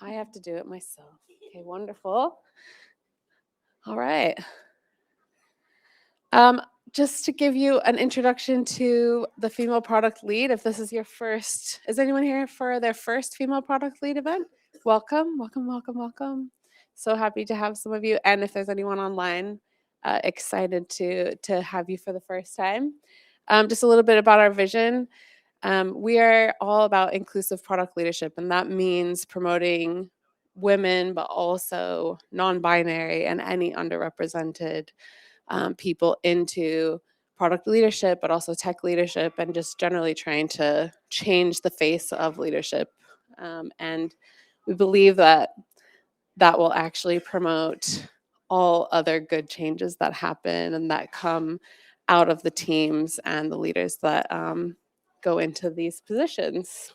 I have to do it myself. Okay, wonderful. All right. Just to give you an introduction to the female product lead, if this is your first, is anyone here for their first female product lead event? Welcome, welcome, welcome, welcome. So happy to have some of you. And if there's anyone online, excited to have you for the first time. Just a little bit about our vision. We are all about inclusive product leadership, and that means promoting women, but also non-binary and any underrepresented people into product leadership, but also tech leadership, and just generally trying to change the face of leadership. And we believe that that will actually promote all other good changes that happen and that come out of the teams and the leaders that go into these positions.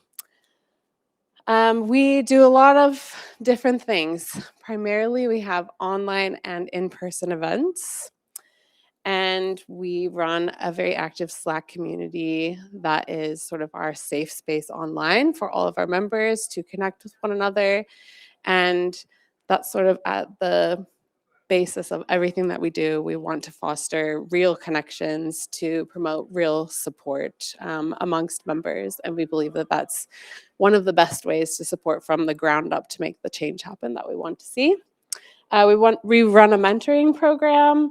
We do a lot of different things. Primarily, we have online and in-person events. And we run a very active Slack community that is sort of our safe space online for all of our members to connect with one another. And that's sort of at the basis of everything that we do. We want to foster real connections to promote real support amongst members. And we believe that that's one of the best ways to support from the ground up to make the change happen that we want to see. We run a mentoring program,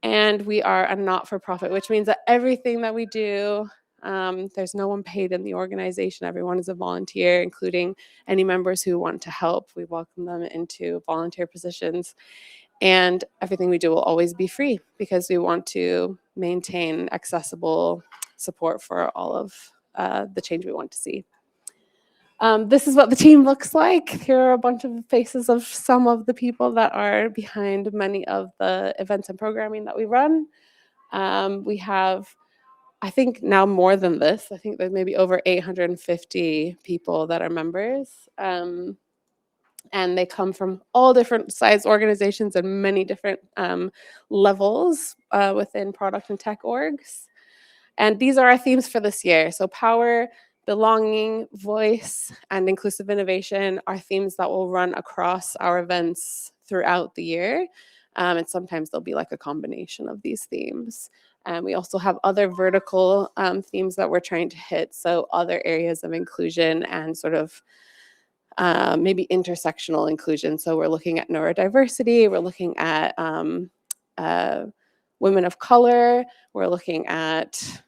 and we are a not-for-profit, which means that everything that we do, there's no one paid in the organization. Everyone is a volunteer, including any members who want to help. We welcome them into volunteer positions. And everything we do will always be free because we want to maintain accessible support for all of the change we want to see. This is what the team looks like. Here are a bunch of faces of some of the people that are behind many of the events and programming that we run. We have, I think now more than this, I think there's maybe over 850 people that are members. And they come from all different size organizations and many different levels within product and tech orgs. And these are our themes for this year. So power, belonging, voice, and inclusive innovation are themes that will run across our events throughout the year. And sometimes there'll be like a combination of these themes. And we also have other vertical themes that we're trying to hit. So other areas of inclusion and sort of maybe intersectional inclusion. So we're looking at neurodiversity, we're looking at women of color, we're looking at,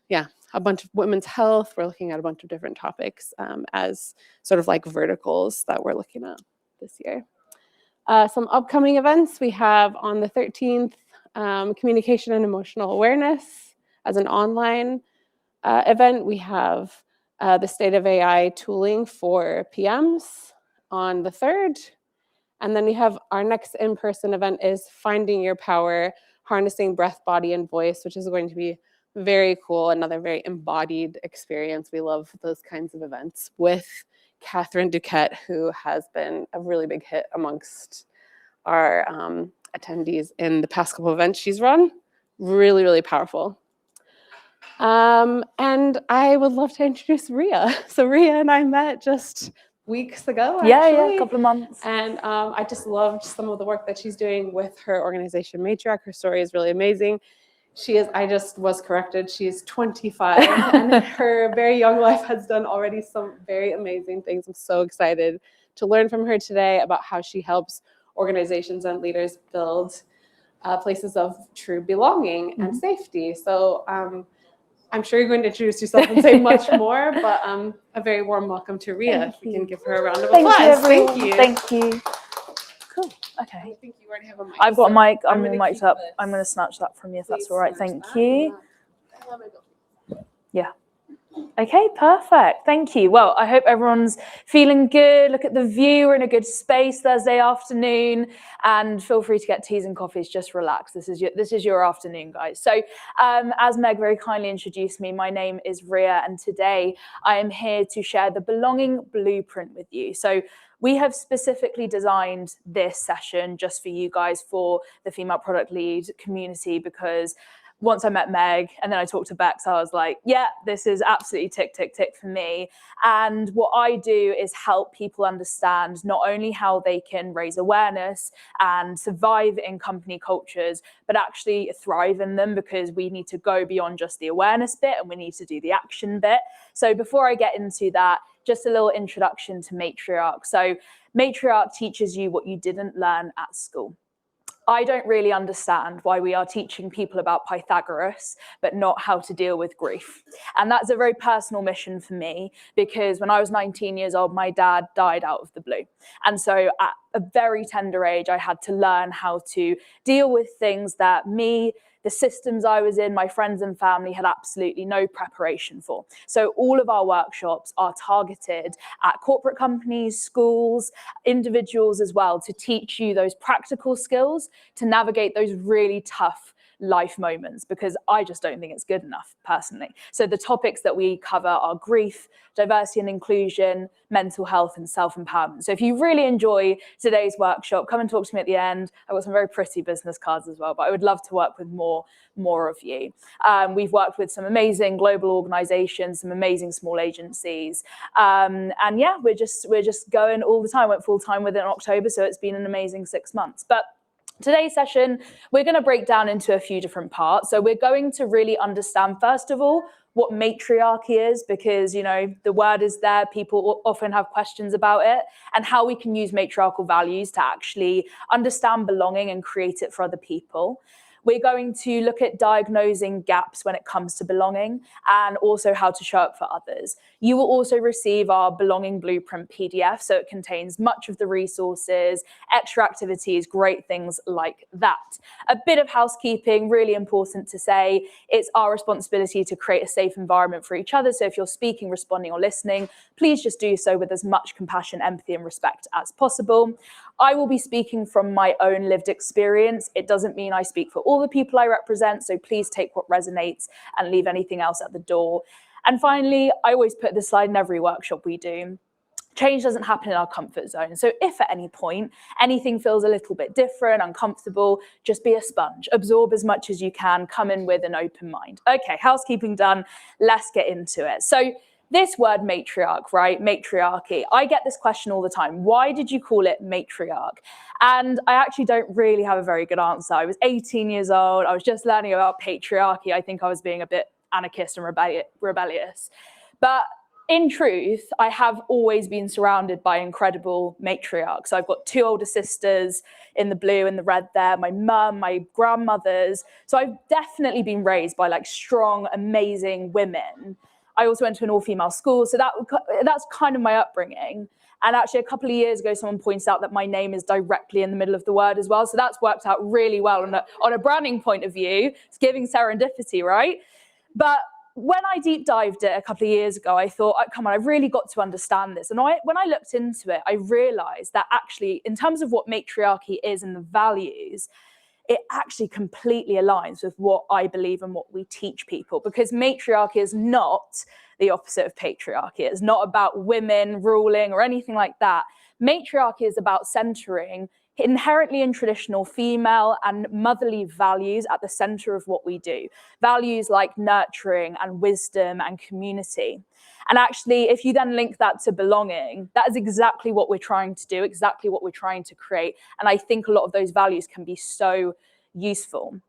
a bunch of women's health, we're looking at a bunch of different topics as sort of like verticals that we're looking at this year. Some upcoming events, we have on the 13th, communication and emotional awareness as an online event. We have the state of AI tooling for PMs on the 3rd. And then we have our next in-person event is Finding Your Power, Harnessing Breath, Body, and Voice, which is going to be very cool, another very embodied experience. We love those kinds of events with Catherine Duquette, who has been a really big hit amongst our attendees in the past couple of events she's run. Really, really powerful. And I would love to introduce Ria. So Ria and I met just weeks ago, actually. Yeah, a couple of months. And I just loved some of the work that she's doing with her organization, Matriarch. Her story is really amazing. I just was corrected, she's 25, and her very young life has done already some very amazing things. I'm so excited to learn from her today about how she helps organizations and leaders build places of true belonging and safety. So I'm sure you're going to introduce yourself and say much more, but a very warm welcome to Ria. If we can give her a round of applause. Thank you. Thank you. Cool. Okay. I think you already have a mic. I've got a mic. I'm all mic'd up. I'm going to snatch that from you if that's all right. Thank you. Yeah. Okay, perfect. Thank you. Well, I hope everyone's feeling good. Look at the view. We're in a good space Thursday afternoon, and feel free to get teas and coffees. Just relax. This is your afternoon, guys. So, as Meg very kindly introduced me, my name is Ria, and today I am here to share the Belonging Blueprint with you. So, we have specifically designed this session just for you guys, for the female product lead community, because once I met Meg and then I talked to Bex, I was like, yeah, this is absolutely tick, tick, tick for me. And what I do is help people understand not only how they can raise awareness and survive in company cultures, but actually thrive in them, because we need to go beyond just the awareness bit and we need to do the action bit. So before I get into that, just a little introduction to Matriarch. So Matriarch teaches you what you didn't learn at school. I don't really understand why we are teaching people about Pythagoras, but not how to deal with grief. And that's a very personal mission for me, because when I was 19 years old, my dad died out of the blue. And so at a very tender age, I had to learn how to deal with things that the systems I was in, my friends and family had absolutely no preparation for. So all of our workshops are targeted at corporate companies, schools, individuals as well, to teach you those practical skills to navigate those really tough life moments, because I just don't think it's good enough personally. So the topics that we cover are grief, diversity and inclusion, mental health, and self-empowerment. So if you really enjoy today's workshop, come and talk to me at the end. I've got some very pretty business cards as well, but I would love to work with more of you. We've worked with some amazing global organizations, some amazing small agencies. And yeah, we're just going all the time. Went full time with it in October, so it's been an amazing 6 months. But today's session, we're going to break down into a few different parts. So we're going to really understand, first of all, what matriarchy is, because, you know, the word is there. People often have questions about it, and how we can use matriarchal values to actually understand belonging and create it for other people. We're going to look at diagnosing gaps when it comes to belonging, and also how to show up for others. You will also receive our Belonging Blueprint PDF, so it contains much of the resources, extra activities, great things like that. A bit of housekeeping, really important to say, it's our responsibility to create a safe environment for each other. So if you're speaking, responding, or listening, please just do so with as much compassion, empathy, and respect as possible. I will be speaking from my own lived experience. It doesn't mean I speak for all the people I represent, so please take what resonates and leave anything else at the door. And finally, I always put this slide in every workshop we do. Change doesn't happen in our comfort zone. So if at any point anything feels a little bit different, uncomfortable, just be a sponge. Absorb as much as you can. Come in with an open mind. Okay, housekeeping done. Let's get into it. So this word matriarch, right? Matriarchy. I get this question all the time. Why did you call it matriarch? And I actually don't really have a very good answer. I was 18 years old. I was just learning about patriarchy. I think I was being a bit anarchist and rebellious. But in truth, I have always been surrounded by incredible matriarchs. So I've got 2 older sisters in the blue and the red there, my mum, my grandmothers. So I've definitely been raised by like strong, amazing women. I also went to an all-female school, so that's kind of my upbringing. And actually, a couple of years ago, someone points out that my name is directly in the middle of the word as well. So that's worked out really well on a branding point of view. It's giving serendipity, right? But when I deep dived it a couple of years ago, I thought, oh, come on, I've really got to understand this. And when I looked into it, I realized that actually, in terms of what matriarchy is and the values, it actually completely aligns with what I believe and what we teach people, because matriarchy is not the opposite of patriarchy. It's not about women ruling or anything like that. Matriarchy is about centering inherently in traditional female and motherly values at the center of what we do. Values like nurturing and wisdom and community. And actually, if you then link that to belonging, that is exactly what we're trying to do, exactly what we're trying to create. And I think a lot of those values can be so useful.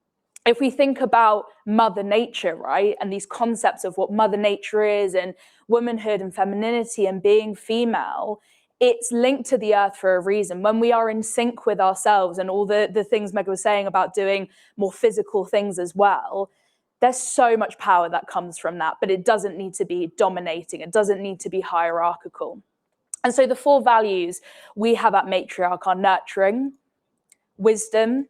If we think about Mother Nature, right, and these concepts of what Mother Nature is and womanhood and femininity and being female, it's linked to the earth for a reason. When we are in sync with ourselves and all the things Meg was saying about doing more physical things as well, there's so much power that comes from that, but it doesn't need to be dominating. It doesn't need to be hierarchical. And so the 4 values we have at Matriarch are nurturing, wisdom,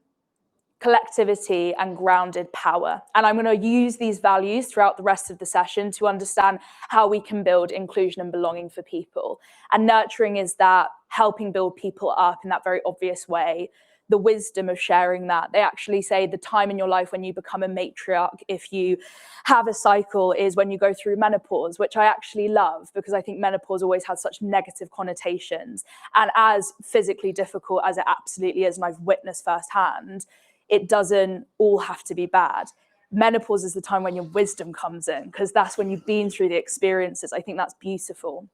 collectivity, and grounded power. And I'm going to use these values throughout the rest of the session to understand how we can build inclusion and belonging for people. And nurturing is that helping build people up in that very obvious way. The wisdom of sharing that. They actually say the time in your life when you become a matriarch, if you have a cycle, is when you go through menopause, which I actually love, because I think menopause always has such negative connotations. And as physically difficult as it absolutely is, and I've witnessed firsthand, it doesn't all have to be bad. menopause is the time when your wisdom comes in, because that's when you've been through the experiences. I think that's beautiful.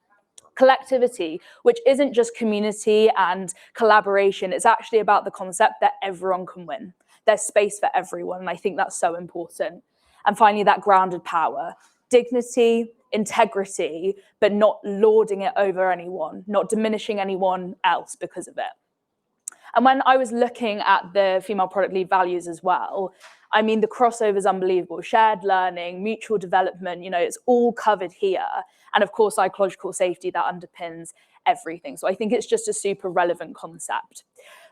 Collectivity, which isn't just community and collaboration, it's actually about the concept that everyone can win. There's space for everyone, and I think that's so important. And finally, that grounded power, dignity, integrity, but not lording it over anyone, not diminishing anyone else because of it. And when I was looking at the female product lead values as well, I mean, the crossover is unbelievable. Shared learning, mutual development, it's all covered here. And of course, psychological safety that underpins everything. So I think it's just a super relevant concept.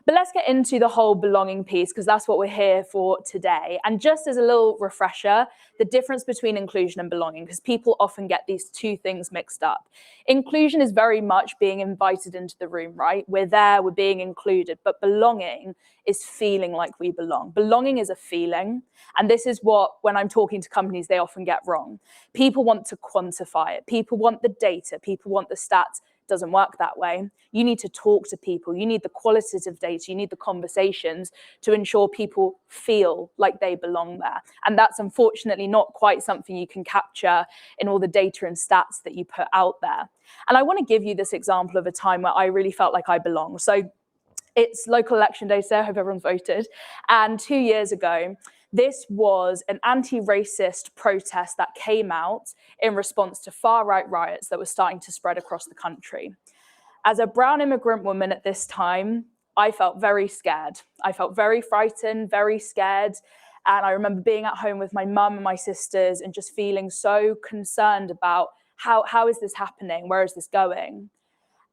But let's get into the whole belonging piece, because that's what we're here for today. And just as a little refresher, the difference between inclusion and belonging, because people often get these two things mixed up. Inclusion is very much being invited into the room, right? We're there, we're being included, but belonging is feeling like we belong. Belonging is a feeling, and this is what, when I'm talking to companies, they often get wrong. People want to quantify it. People want the data. People want the stats. Doesn't work that way. You need to talk to people. You need the qualitative data. You need the conversations to ensure people feel like they belong there. And that's unfortunately not quite something you can capture in all the data and stats that you put out there. And I want to give you this example of a time where I really felt like I belong. So it's local election day today. I hope everyone's voted. And 2 years ago, this was an anti-racist protest that came out in response to far-right riots that were starting to spread across the country. As a brown immigrant woman at this time, I felt very scared. I felt very frightened, very scared. And I remember being at home with my mum and my sisters and just feeling so concerned about how is this happening? Where is this going?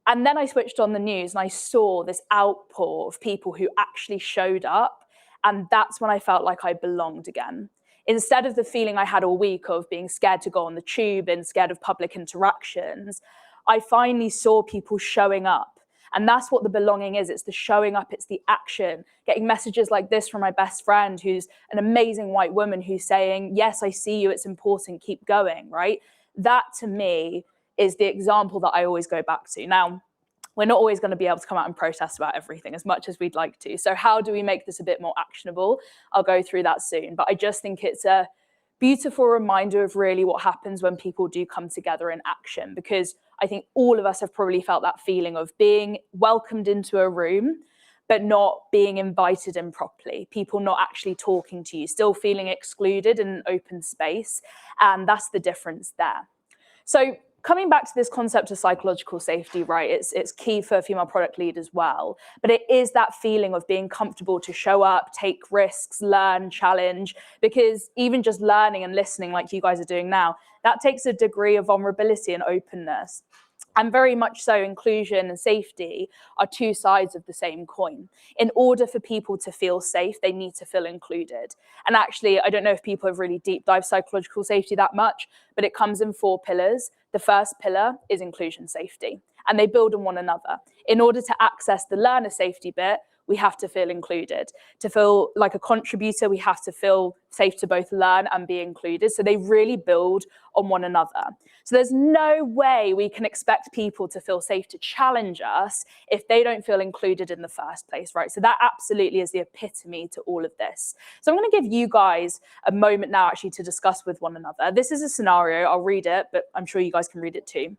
And then I switched on the news and I saw this outpour of people who actually showed up. And that's when I felt like I belonged again. Instead of the feeling I had all week of being scared to go on the tube and scared of public interactions, I finally saw people showing up. And that's what the belonging is. It's the showing up, it's the action. Getting messages like this from my best friend, who's an amazing white woman, who's saying, yes, I see you, it's important, keep going, right? That to me is the example that I always go back to. Now, we're not always going to be able to come out and protest about everything as much as we'd like to. So how do we make this a bit more actionable? I'll go through that soon. But I just think it's a beautiful reminder of really what happens when people do come together in action, because I think all of us have probably felt that feeling of being welcomed into a room, but not being invited in properly, people not actually talking to you, still feeling excluded in an open space. And that's the difference there. So coming back to this concept of psychological safety, right, it's key for a female product lead as well. But it is that feeling of being comfortable to show up, take risks, learn, challenge, because even just learning and listening like you guys are doing now, that takes a degree of vulnerability and openness. And very much so, inclusion and safety are two sides of the same coin. In order for people to feel safe, they need to feel included. And actually, I don't know if people have really deep dived psychological safety that much, but it comes in 4 pillars. The first pillar is inclusion safety, and they build on one another. In order to access the learner safety bit, we have to feel included. To feel like a contributor, we have to feel safe to both learn and be included. So they really build on one another. So there's no way we can expect people to feel safe to challenge us if they don't feel included in the first place, right? So that absolutely is the epitome to all of this. So I'm going to give you guys a moment now actually to discuss with one another. This is a scenario, I'll read it, but I'm sure you guys can read it too.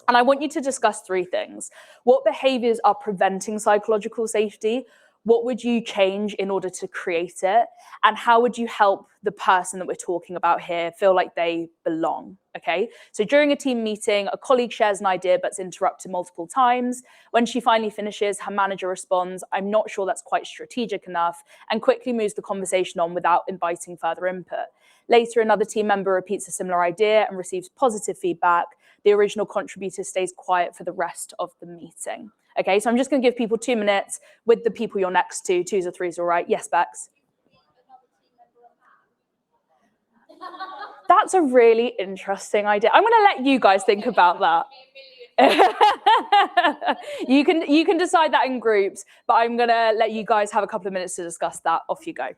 And I want you to discuss 3 things. What behaviors are preventing psychological safety? What would you change in order to create it? And how would you help the person that we're talking about here feel like they belong? Okay, so during a team meeting, a colleague shares an idea but's interrupted multiple times. When she finally finishes, her manager responds, "I'm not sure that's quite strategic enough," and quickly moves the conversation on without inviting further input. Later, another team member repeats a similar idea and receives positive feedback. The original contributor stays quiet for the rest of the meeting. Okay, so I'm just going to give people 2 minutes with the people you're next to. 2s or 3s, all right? Yes, Bex? That's a really interesting idea. I'm going to let you guys think about that. You can decide that in groups, but I'm going to let you guys have a couple of minutes to discuss that. Off you go.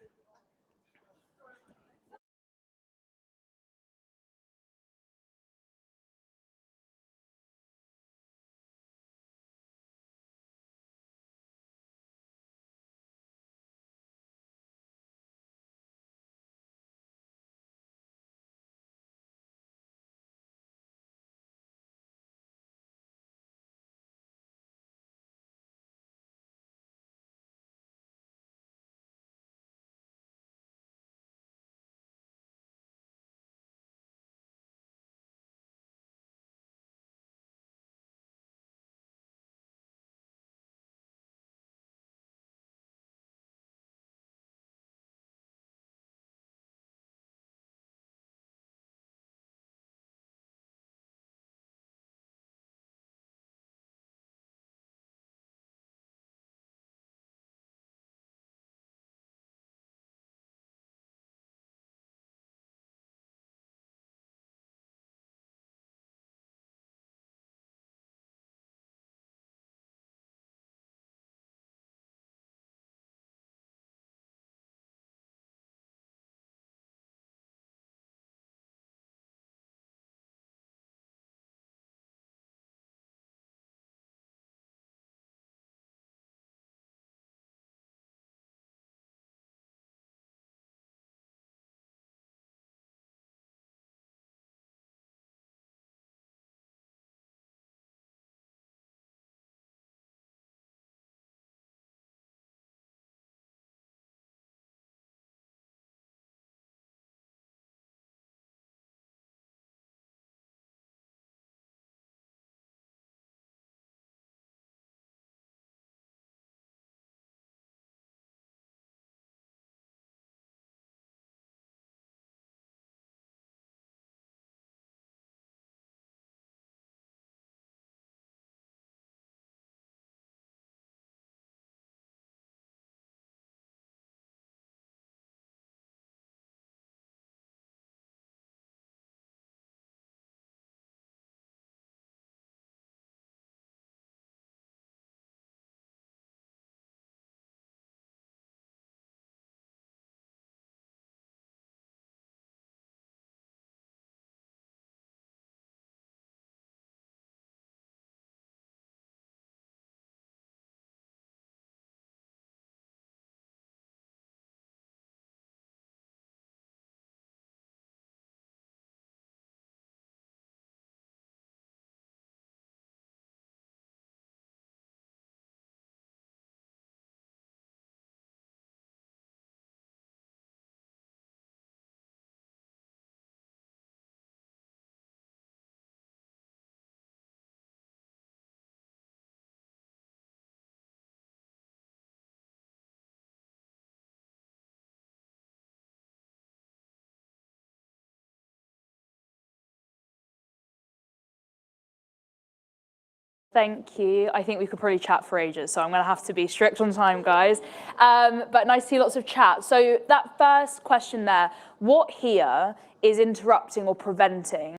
Thank you. I think we could probably chat for ages, so I'm going to have to be strict on time, guys. But nice to see lots of chat. So that first question there, what here is interrupting or preventing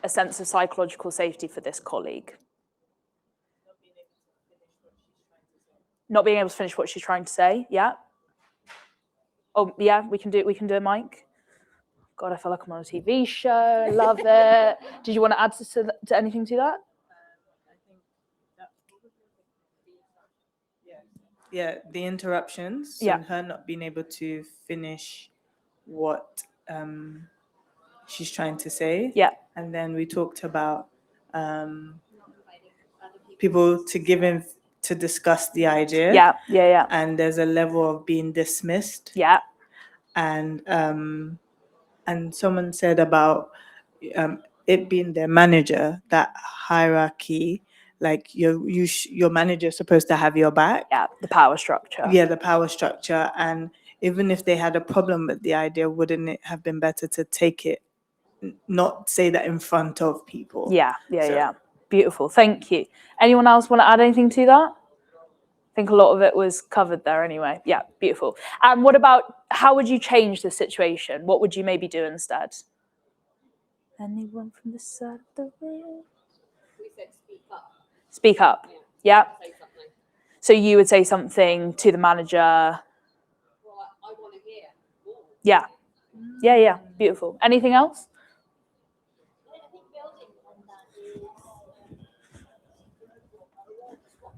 a sense of psychological safety for this colleague? Not being able to finish what she's trying to say, yeah? Oh, yeah, we can do a mic. God, I feel like I'm on a TV show. Love it. Did you want to add to anything to that? Yeah, the interruptions Yeah. and her not being able to finish what she's trying to say. Yeah. And then we talked about people to give in to discuss the idea. Yeah. And there's a level of being dismissed. Yeah. And someone said about it being their manager, that hierarchy, like your manager's supposed to have your back. Yeah, the power structure. Yeah, the power structure. And even if they had a problem with the idea, wouldn't it have been better to take it, not say that in front of people? Yeah. Beautiful, thank you. Anyone else want to add anything to that? I think a lot of it was covered there anyway. Yeah, beautiful. And what about, how would you change the situation? What would you maybe do instead? Anyone from the side of the room? We said speak up. Speak up, yeah. Say something. So you would say something to the manager. Well, I want to hear more. Yeah, beautiful. Anything else?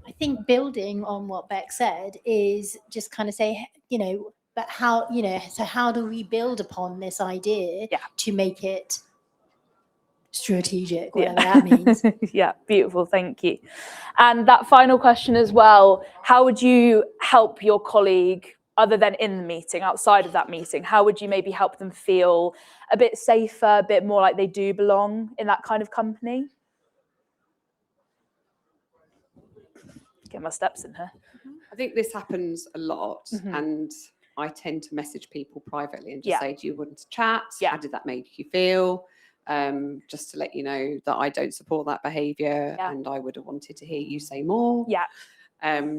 I think building on what Beck said is just kind of say, but how, so how do we build upon this idea to make it strategic, whatever that means? Yeah, beautiful, thank you. And that final question as well, how would you help your colleague, other than in the meeting, outside of that meeting, how would you maybe help them feel a bit safer, a bit more like they do belong in that kind of company? Get my steps in here. I think this happens a lot, and I tend to message people privately and just say, do you want to chat? How did that make you feel? Just to let you know that I don't support that behaviour, and I would have wanted to hear you say more.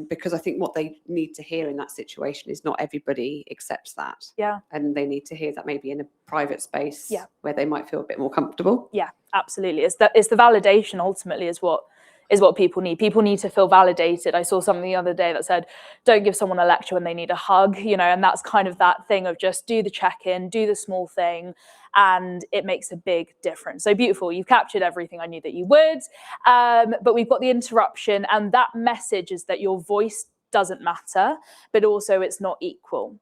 Because I think what they need to hear in that situation is not everybody accepts that. And they need to hear that maybe in a private space where they might feel a bit more comfortable. Yeah, absolutely. It's the validation ultimately is what people need. People need to feel validated. I saw something the other day that said, don't give someone a lecture when they need a hug, and that's kind of that thing of just do the check-in, do the small thing, and it makes a big difference. So beautiful. You've captured everything I knew that you would, but we've got the interruption, and that message is that your voice doesn't matter, but also it's not equal.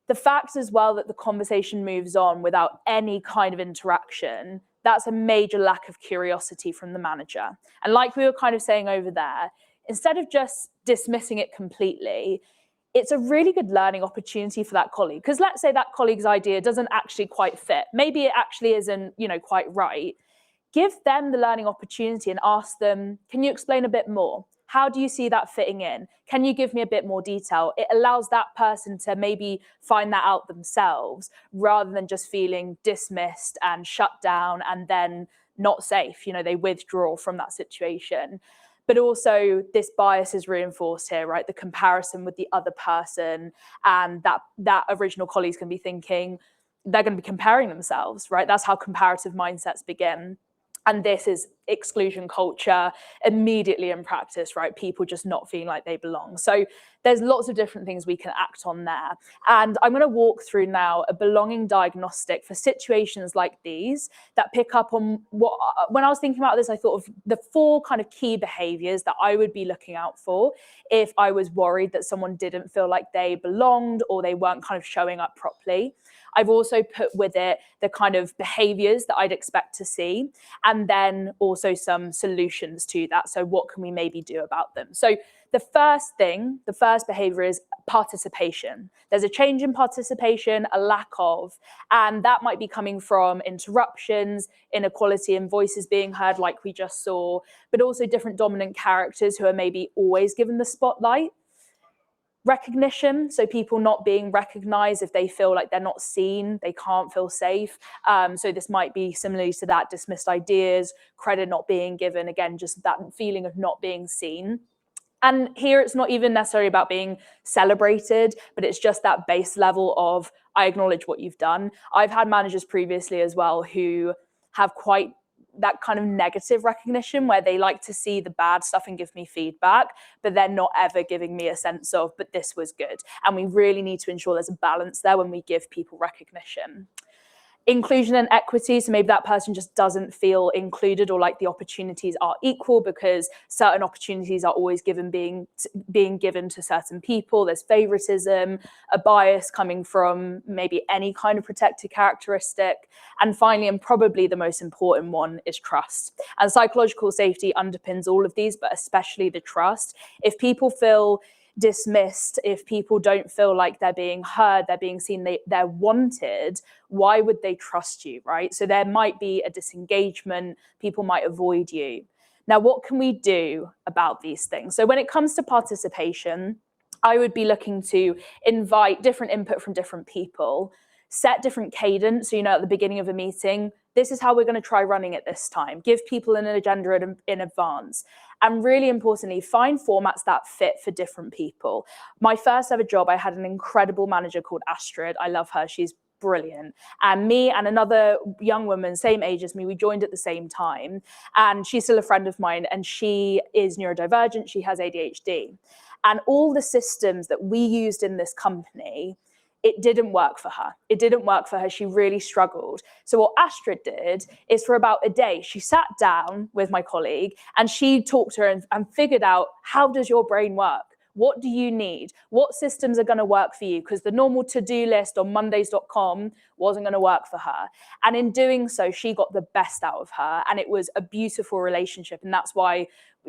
The fact as well that the conversation moves on without any kind of interaction, that's a major lack of curiosity from the manager. And like we were kind of saying over there, instead of just dismissing it completely, it's a really good learning opportunity for that colleague. Because let's say that colleague's idea doesn't actually quite fit. Maybe it actually isn't, quite right. Give them the learning opportunity and ask them, can you explain a bit more? How do you see that fitting in? Can you give me a bit more detail? It allows that person to maybe find that out themselves rather than just feeling dismissed and shut down and then not safe. They withdraw from that situation. But also this bias is reinforced here, right? The comparison with the other person, and that original colleagues can be thinking, they're going to be comparing themselves, right? That's how comparative mindsets begin. And this is exclusion culture immediately in practice, right? People just not feeling like they belong. So there's lots of different things we can act on there. And I'm going to walk through now a belonging diagnostic for situations like these that pick up on what, when I was thinking about this, I thought of the 4 kind of key behaviors that I would be looking out for if I was worried that someone didn't feel like they belonged or they weren't kind of showing up properly. I've also put with it the kind of behaviors that I'd expect to see, and then also some solutions to that. So what can we maybe do about them? So the first behavior is participation. There's a change in participation, a lack of, and that might be coming from interruptions, inequality in voices being heard like we just saw, but also different dominant characters who are maybe always given the spotlight. Recognition, so people not being recognized if they feel like they're not seen, they can't feel safe. So this might be similarly to that, dismissed ideas, credit not being given, again, just that feeling of not being seen. And here it's not even necessarily about being celebrated, but it's just that base level of, I acknowledge what you've done. I've had managers previously as well who have quite that kind of negative recognition where they like to see the bad stuff and give me feedback, but they're not ever giving me a sense of, but this was good. And we really need to ensure there's a balance there when we give people recognition. Inclusion and equity, so maybe that person just doesn't feel included or like the opportunities are equal because certain opportunities are always being given to certain people. There's favoritism, a bias coming from maybe any kind of protected characteristic. And finally, and probably the most important one, is trust. And psychological safety underpins all of these, but especially the trust. If people feel dismissed, if people don't feel like they're being heard, they're being seen, they're wanted, why would they trust you, right? So there might be a disengagement, people might avoid you. Now, what can we do about these things? So when it comes to participation, I would be looking to invite different input from different people, set different cadence. So, at the beginning of a meeting, this is how we're going to try running it this time. Give people an agenda in advance. And really importantly, find formats that fit for different people. My first ever job, I had an incredible manager called Astrid. I love her. She's brilliant. And me and another young woman, same age as me, we joined at the same time. And she's still a friend of mine. And she is neurodivergent. She has ADHD. And all the systems that we used in this company, it didn't work for her. It didn't work for her. She really struggled. So what Astrid did is for about a day, she sat down with my colleague and she talked to her and figured out, how does your brain work? What do you need? What systems are going to work for you? Because the normal to-do list on mondays.com wasn't going to work for her. And in doing so, she got the best out of her. And it was a beautiful relationship. And that's why,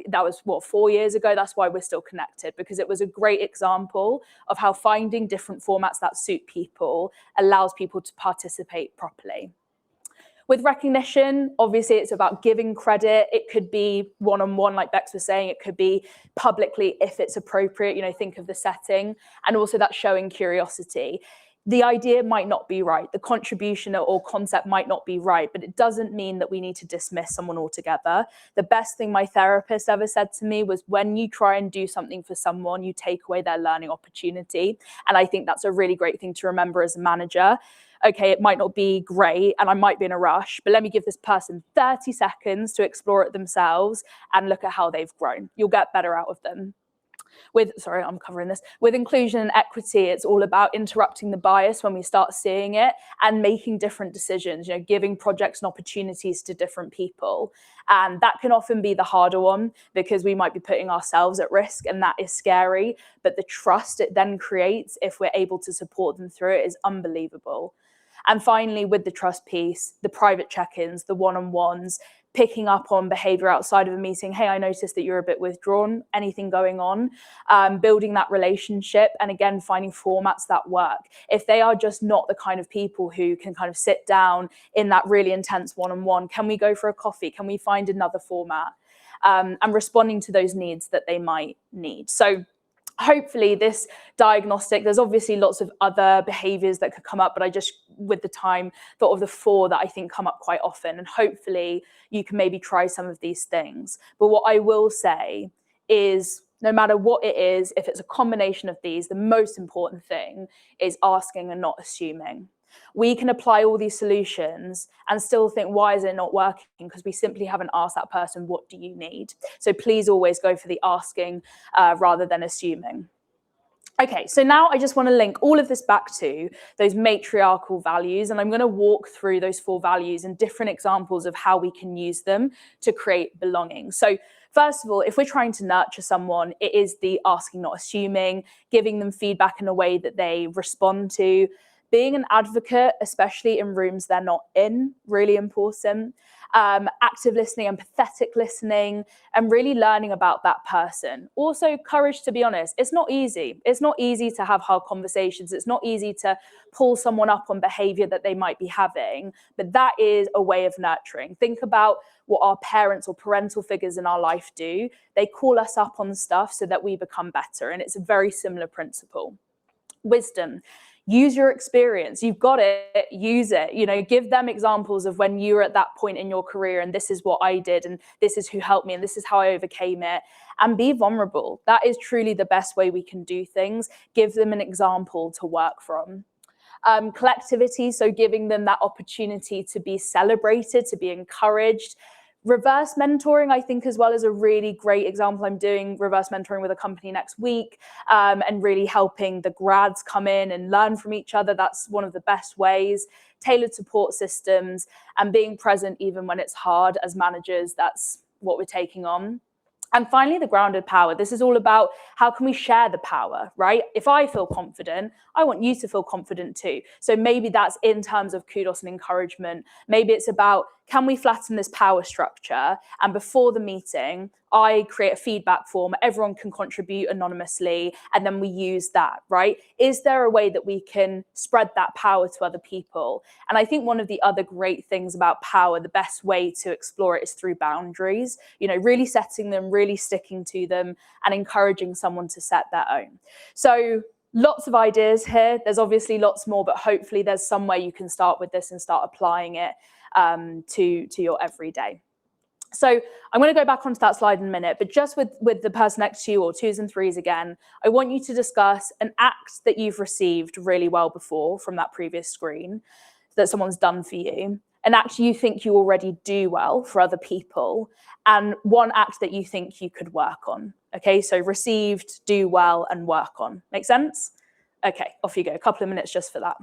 that was 4 years ago, that's why we're still connected, because it was a great example of how finding different formats that suit people allows people to participate properly. With recognition, obviously it's about giving credit. It could be one-on-one, like Bex was saying. It could be publicly if it's appropriate, think of the setting. And also that showing curiosity. The idea might not be right. The contribution or concept might not be right, but it doesn't mean that we need to dismiss someone altogether. The best thing my therapist ever said to me was, when you try and do something for someone, you take away their learning opportunity. And I think that's a really great thing to remember as a manager. Okay, it might not be great and I might be in a rush, but let me give this person 30 seconds to explore it themselves and look at how they've grown. You'll get better out of them. With inclusion and equity, it's all about interrupting the bias when we start seeing it and making different decisions, giving projects and opportunities to different people. And that can often be the harder one because we might be putting ourselves at risk, and that is scary. But the trust it then creates, if we're able to support them through it, is unbelievable. And finally, with the trust piece, the private check-ins, the one-on-ones, picking up on behavior outside of a meeting. Hey, I noticed that you're a bit withdrawn, anything going on, building that relationship, and again, finding formats that work. If they are just not the kind of people who can kind of sit down in that really intense one-on-one, can we go for a coffee? Can we find another format? And responding to those needs that they might need. So hopefully this diagnostic, there's obviously lots of other behaviors that could come up, but I just, with the time, thought of the 4 that I think come up quite often. And hopefully you can maybe try some of these things. But what I will say is, no matter what it is, if it's a combination of these, the most important thing is asking and not assuming. We can apply all these solutions and still think, why is it not working? Because we simply haven't asked that person, what do you need? So please always go for the asking rather than assuming. Okay, so now I just want to link all of this back to those matriarchal values, and I'm going to walk through those 4 values and different examples of how we can use them to create belonging. So first of all, if we're trying to nurture someone, it is the asking, not assuming, giving them feedback in a way that they respond to, being an advocate, especially in rooms they're not in, really important. Active listening, empathetic listening, and really learning about that person. Also, courage to be honest. It's not easy. It's not easy to have hard conversations. It's not easy to pull someone up on behavior that they might be having, but that is a way of nurturing. Think about what our parents or parental figures in our life do. They call us up on stuff so that we become better, and it's a very similar principle. Wisdom. Use your experience. You've got it, use it. You know, give them examples of when you were at that point in your career and this is what I did and this is who helped me and this is how I overcame it. And be vulnerable. That is truly the best way we can do things. Give them an example to work from. Collectivity, so giving them that opportunity to be celebrated, to be encouraged. Reverse mentoring, I think, as well, is a really great example. I'm doing reverse mentoring with a company next week, and really helping the grads come in and learn from each other. That's one of the best ways. Tailored support systems and being present even when it's hard as managers. That's what we're taking on. And finally, the grounded power. This is all about how can we share the power, right? If I feel confident, I want you to feel confident too. So maybe that's in terms of kudos and encouragement. Maybe it's about, can we flatten this power structure? And before the meeting, I create a feedback form. Everyone can contribute anonymously, and then we use that, right? Is there a way that we can spread that power to other people? And I think one of the other great things about power, the best way to explore it is through boundaries, you know, really setting them, really sticking to them, and encouraging someone to set their own. So lots of ideas here. There's obviously lots more, but hopefully there's some way you can start with this and start applying it to your everyday. So I'm going to go back onto that slide in a minute, but just with the person next to you, or twos and threes again, I want you to discuss an act that you've received really well before from that previous screen that someone's done for you, an act you think you already do well for other people, and one act that you think you could work on. Okay, so received, do well, and work on. Make sense? Okay, off you go. A couple of minutes just for that.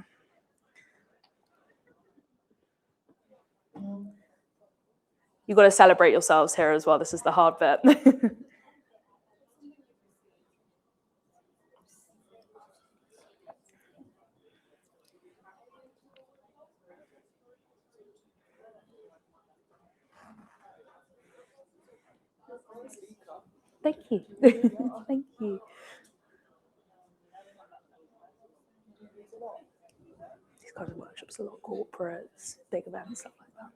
You've got to celebrate yourselves here as well. This is the hard bit. Thank you. Thank you. These kind of workshops, a lot of corporates, big events, stuff like that.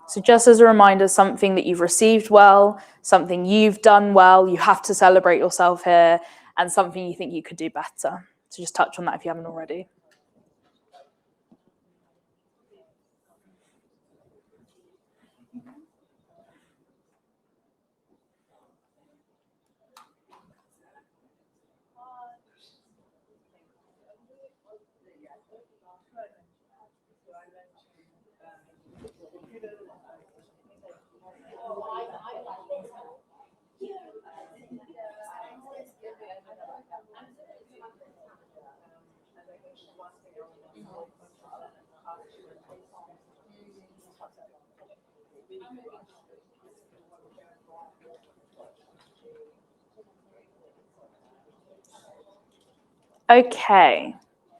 So just as a reminder, something that you've received well, something you've done well, you have to celebrate yourself here, and something you think you could do better. So just touch on that if you haven't already. Okay,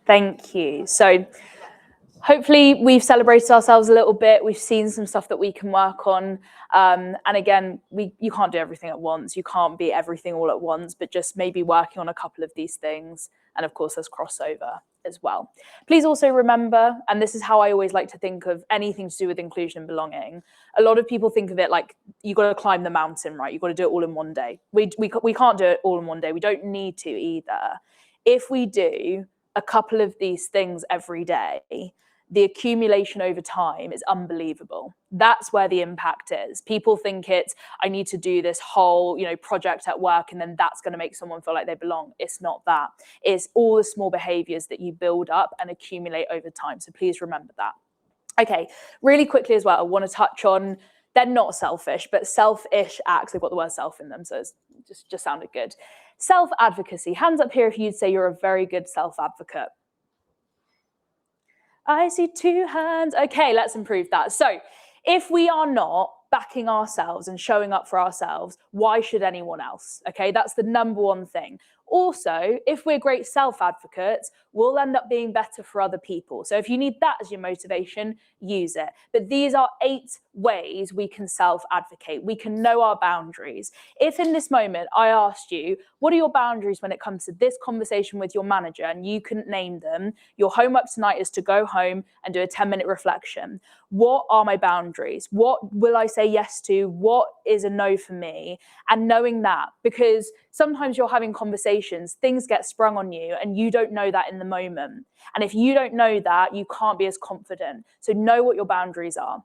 thank you. So hopefully we've celebrated ourselves a little bit. We've seen some stuff that we can work on. And again, you can't do everything at once. You can't be everything all at once, but just maybe working on a couple of these things. And of course, there's crossover. as well. Please also remember, and this is how I always like to think of anything to do with inclusion and belonging, a lot of people think of it like you've got to climb the mountain, right? You've got to do it all in one day. We can't do it all in one day. We don't need to either. If we do a couple of these things every day, the accumulation over time is unbelievable. That's where the impact is. People think it's, I need to do this whole, project at work, and then that's going to make someone feel like they belong. It's not that. It's all the small behaviors that you build up and accumulate over time. So please remember that. Okay, really quickly as well, I want to touch on, they're not selfish, but selfish acts. They've got the word self in them, so it's just sounded good. Self-advocacy. Hands up here if you'd say you're a very good self-advocate. I see 2 hands. Okay, let's improve that. So if we are not backing ourselves and showing up for ourselves, why should anyone else? Okay, that's the number one thing. Also, if we're great self-advocates, we'll end up being better for other people. So if you need that as your motivation, use it. But these are 8 ways we can self-advocate. We can know our boundaries. If in this moment I asked you, what are your boundaries when it comes to this conversation with your manager, and you couldn't name them, your homework tonight is to go home and do a 10-minute reflection. What are my boundaries? What will I say yes to? What is a no for me? And knowing that, because sometimes you're having conversations, things get sprung on you, and you don't know that in the moment. And if you don't know that, you can't be as confident. So know what your boundaries are.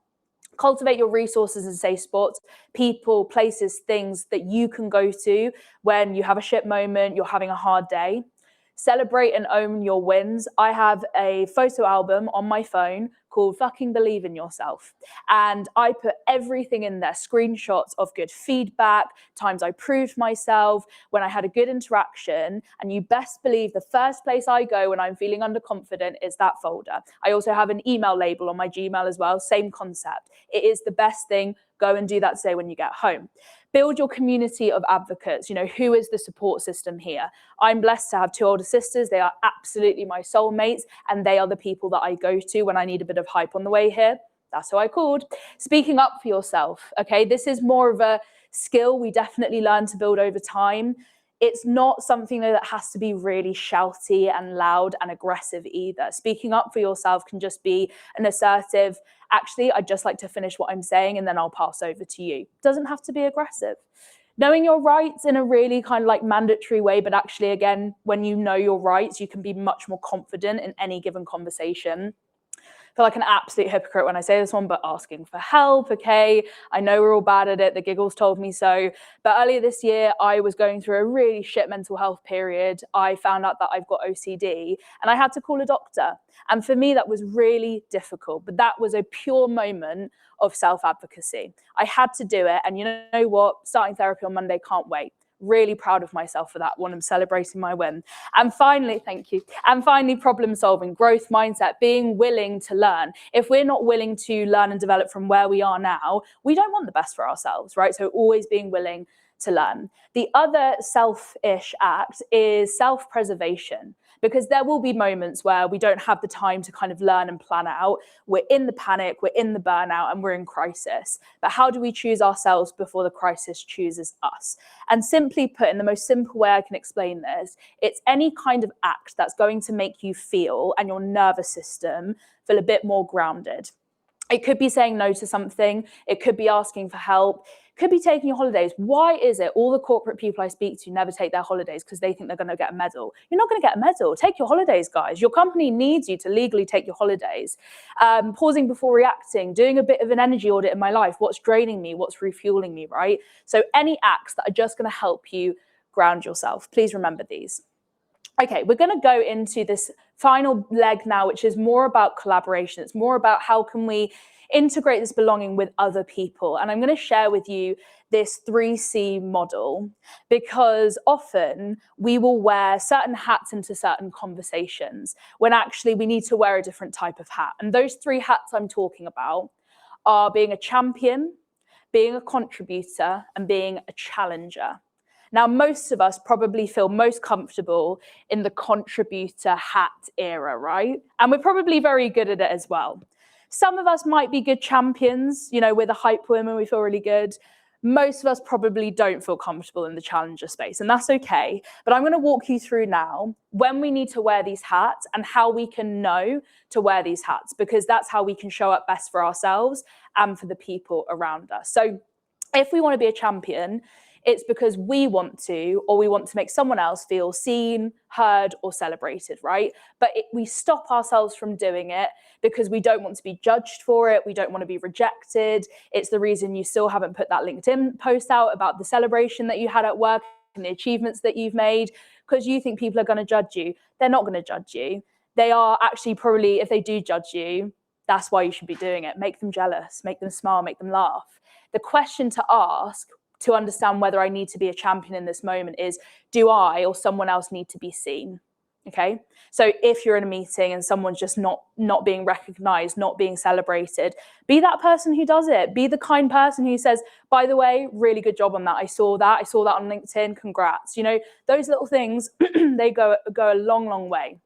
Cultivate your resources and safe spots, people, places, things that you can go to when you have a shit moment, you're having a hard day. Celebrate and own your wins. I have a photo album on my phone called Fucking Believe in Yourself. And I put everything in there, screenshots of good feedback, times I proved myself, when I had a good interaction. And you best believe the first place I go when I'm feeling underconfident is that folder. I also have an email label on my Gmail as well, same concept. It is the best thing. Go and do that today when you get home. Build your community of advocates. Who is the support system here? I'm blessed to have 2 older sisters. They are absolutely my soulmates, and they are the people that I go to when I need a bit of hype on the way here. That's who I called. Speaking up for yourself, okay? This is more of a skill we definitely learn to build over time. It's not something that has to be really shouty and loud and aggressive either. Speaking up for yourself can just be an assertive, actually, I'd just like to finish what I'm saying and then I'll pass over to you. Doesn't have to be aggressive. Knowing your rights in a really kind of like mandatory way, but actually, again, when you know your rights, you can be much more confident in any given conversation. I feel like an absolute hypocrite when I say this one, but asking for help, okay? I know we're all bad at it. The giggles told me so. But earlier this year, I was going through a really shit mental health period. I found out that I've got OCD and I had to call a doctor. And for me, that was really difficult. But that was a pure moment of self-advocacy. I had to do it. And you know what? Starting therapy on Monday, can't wait. Really proud of myself for that one. I'm celebrating my win. And finally, thank you. And finally, problem solving, growth mindset, being willing to learn. If we're not willing to learn and develop from where we are now, we don't want the best for ourselves, right? So always being willing to learn. The other selfish act is self-preservation, because there will be moments where we don't have the time to kind of learn and plan out. We're in the panic, we're in the burnout, and we're in crisis. But how do we choose ourselves before the crisis chooses us? And simply put, in the most simple way I can explain this, it's any kind of act that's going to make you feel and your nervous system feel a bit more grounded. It could be saying no to something. It could be asking for help. It could be taking your holidays. Why is it all the corporate people I speak to never take their holidays? Because they think they're going to get a medal. You're not going to get a medal. Take your holidays, guys. Your company needs you to legally take your holidays. Pausing before reacting, doing a bit of an energy audit in my life. What's draining me? What's refueling me, right? So any acts that are just going to help you ground yourself. Please remember these. Okay, we're going to go into this final leg now, which is more about collaboration. It's more about how can we integrate this belonging with other people. And I'm going to share with you this 3C model, because often we will wear certain hats into certain conversations when actually we need to wear a different type of hat. And those 3 hats I'm talking about are being a champion, being a contributor, and being a challenger. Now, most of us probably feel most comfortable in the contributor hat era, right? And we're probably very good at it as well. Some of us might be good champions, we're the hype women, we feel really good. Most of us probably don't feel comfortable in the challenger space, and that's okay. But I'm going to walk you through now when we need to wear these hats and how we can know to wear these hats, because that's how we can show up best for ourselves and for the people around us. So if we want to be a champion, it's because we want to, or we want to make someone else feel seen, heard, or celebrated, right? But we stop ourselves from doing it because we don't want to be judged for it. We don't want to be rejected. It's the reason you still haven't put that LinkedIn post out about the celebration that you had at work and the achievements that you've made, because you think people are going to judge you. They're not going to judge you. They are actually probably, if they do judge you, that's why you should be doing it. Make them jealous, make them smile, make them laugh. The question to ask to understand whether I need to be a champion in this moment is, do I or someone else need to be seen? Okay, so if you're in a meeting and someone's just not being recognized, not being celebrated, be that person who does it. Be the kind person who says, by the way, really good job on that. I saw that on LinkedIn, congrats. You know, those little things, they go a long, long way.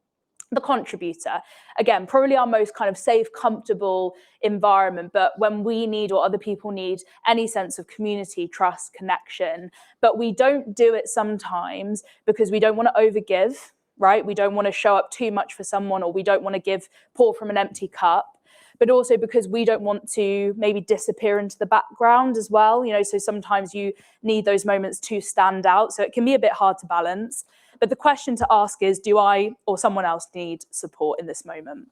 The contributor, again, probably our most kind of safe, comfortable environment, but when we need or other people need any sense of community, trust, connection, but we don't do it sometimes because we don't want to overgive, right? We don't want to show up too much for someone, or we don't want to pour from an empty cup, but also because we don't want to maybe disappear into the background as well. You know, so sometimes you need those moments to stand out. So it can be a bit hard to balance. But the question to ask is, do I or someone else need support in this moment?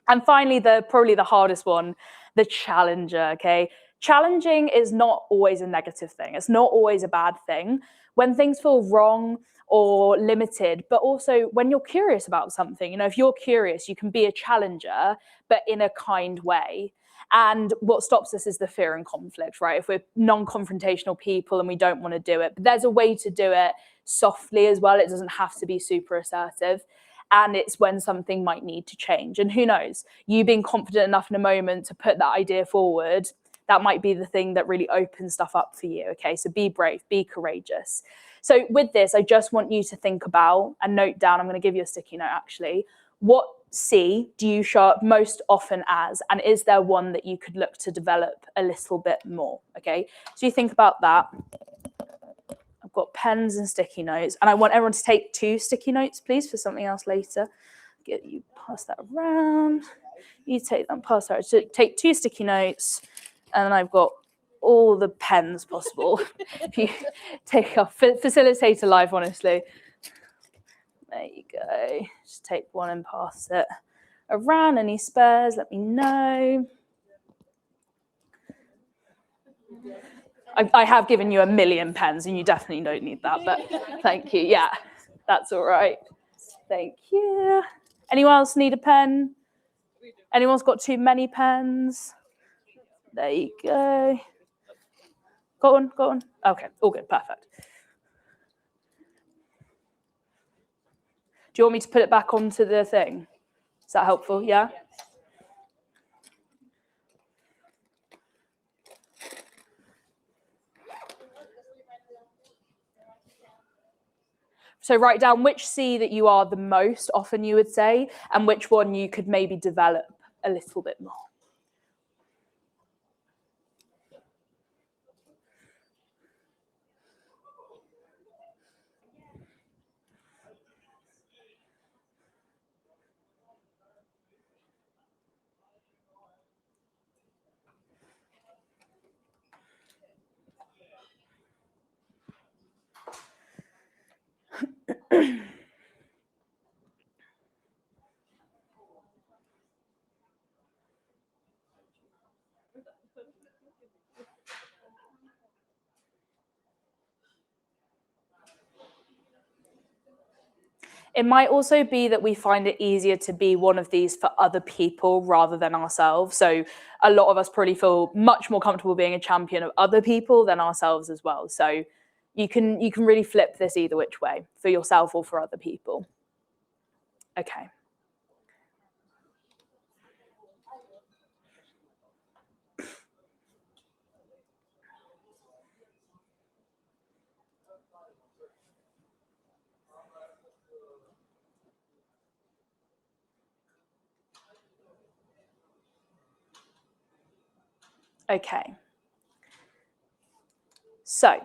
And finally, probably the hardest one, the challenger, okay? Challenging is not always a negative thing. It's not always a bad thing. When things feel wrong or limited, but also when you're curious about something, you know, if you're curious, you can be a challenger, but in a kind way. And what stops us is the fear and conflict, right? If we're non-confrontational people and we don't want to do it, but there's a way to do it softly as well. It doesn't have to be super assertive. And it's when something might need to change. And who knows, you being confident enough in a moment to put that idea forward, that might be the thing that really opens stuff up for you. Okay, so be brave, be courageous. So with this, I just want you to think about and note down, I'm going to give you a sticky note actually, what C do you show up most often as, and is there one that you could look to develop a little bit more? Okay, so you think about that. I've got pens and sticky notes, and I want everyone to take 2 sticky notes, please, for something else later. Get you pass that around. You take them, pass that. So take 2 sticky notes, and then I've got all the pens possible. If you take off, facilitate a life, honestly. There you go. Just take one and pass it around. Any spares, let me know. I have given you 1,000,000 pens, and you definitely don't need that, but thank you. Yeah, that's all right. Thank you. Anyone else need a pen? Anyone's got too many pens? There you go. Got one, got one? Okay, all good, perfect. Do you want me to put it back onto the thing? Is that helpful? Yeah? So write down which C that you are the most often, you would say, and which one you could maybe develop a little bit more. It might also be that we find it easier to be one of these for other people rather than ourselves. So a lot of us probably feel much more comfortable being a champion of other people than ourselves as well. So you can really flip this either which way, for yourself or for other people. Okay. Okay. So,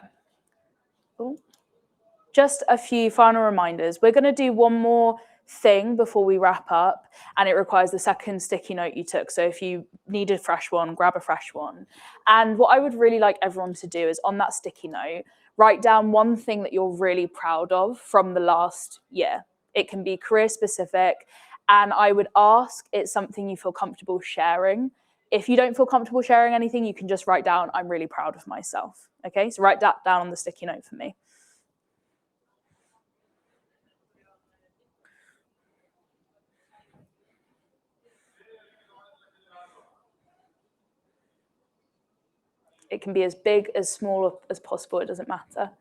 just a few final reminders. We're going to do one more thing before we wrap up, and it requires the second sticky note you took. So if you need a fresh one, grab a fresh one. And what I would really like everyone to do is, on that sticky note, write down one thing that you're really proud of from the last year. It can be career specific, and I would ask it's something you feel comfortable sharing. If you don't feel comfortable sharing anything, you can just write down, I'm really proud of myself. Okay, so write that down on the sticky note for me. It can be as big, as small as possible, it doesn't matter.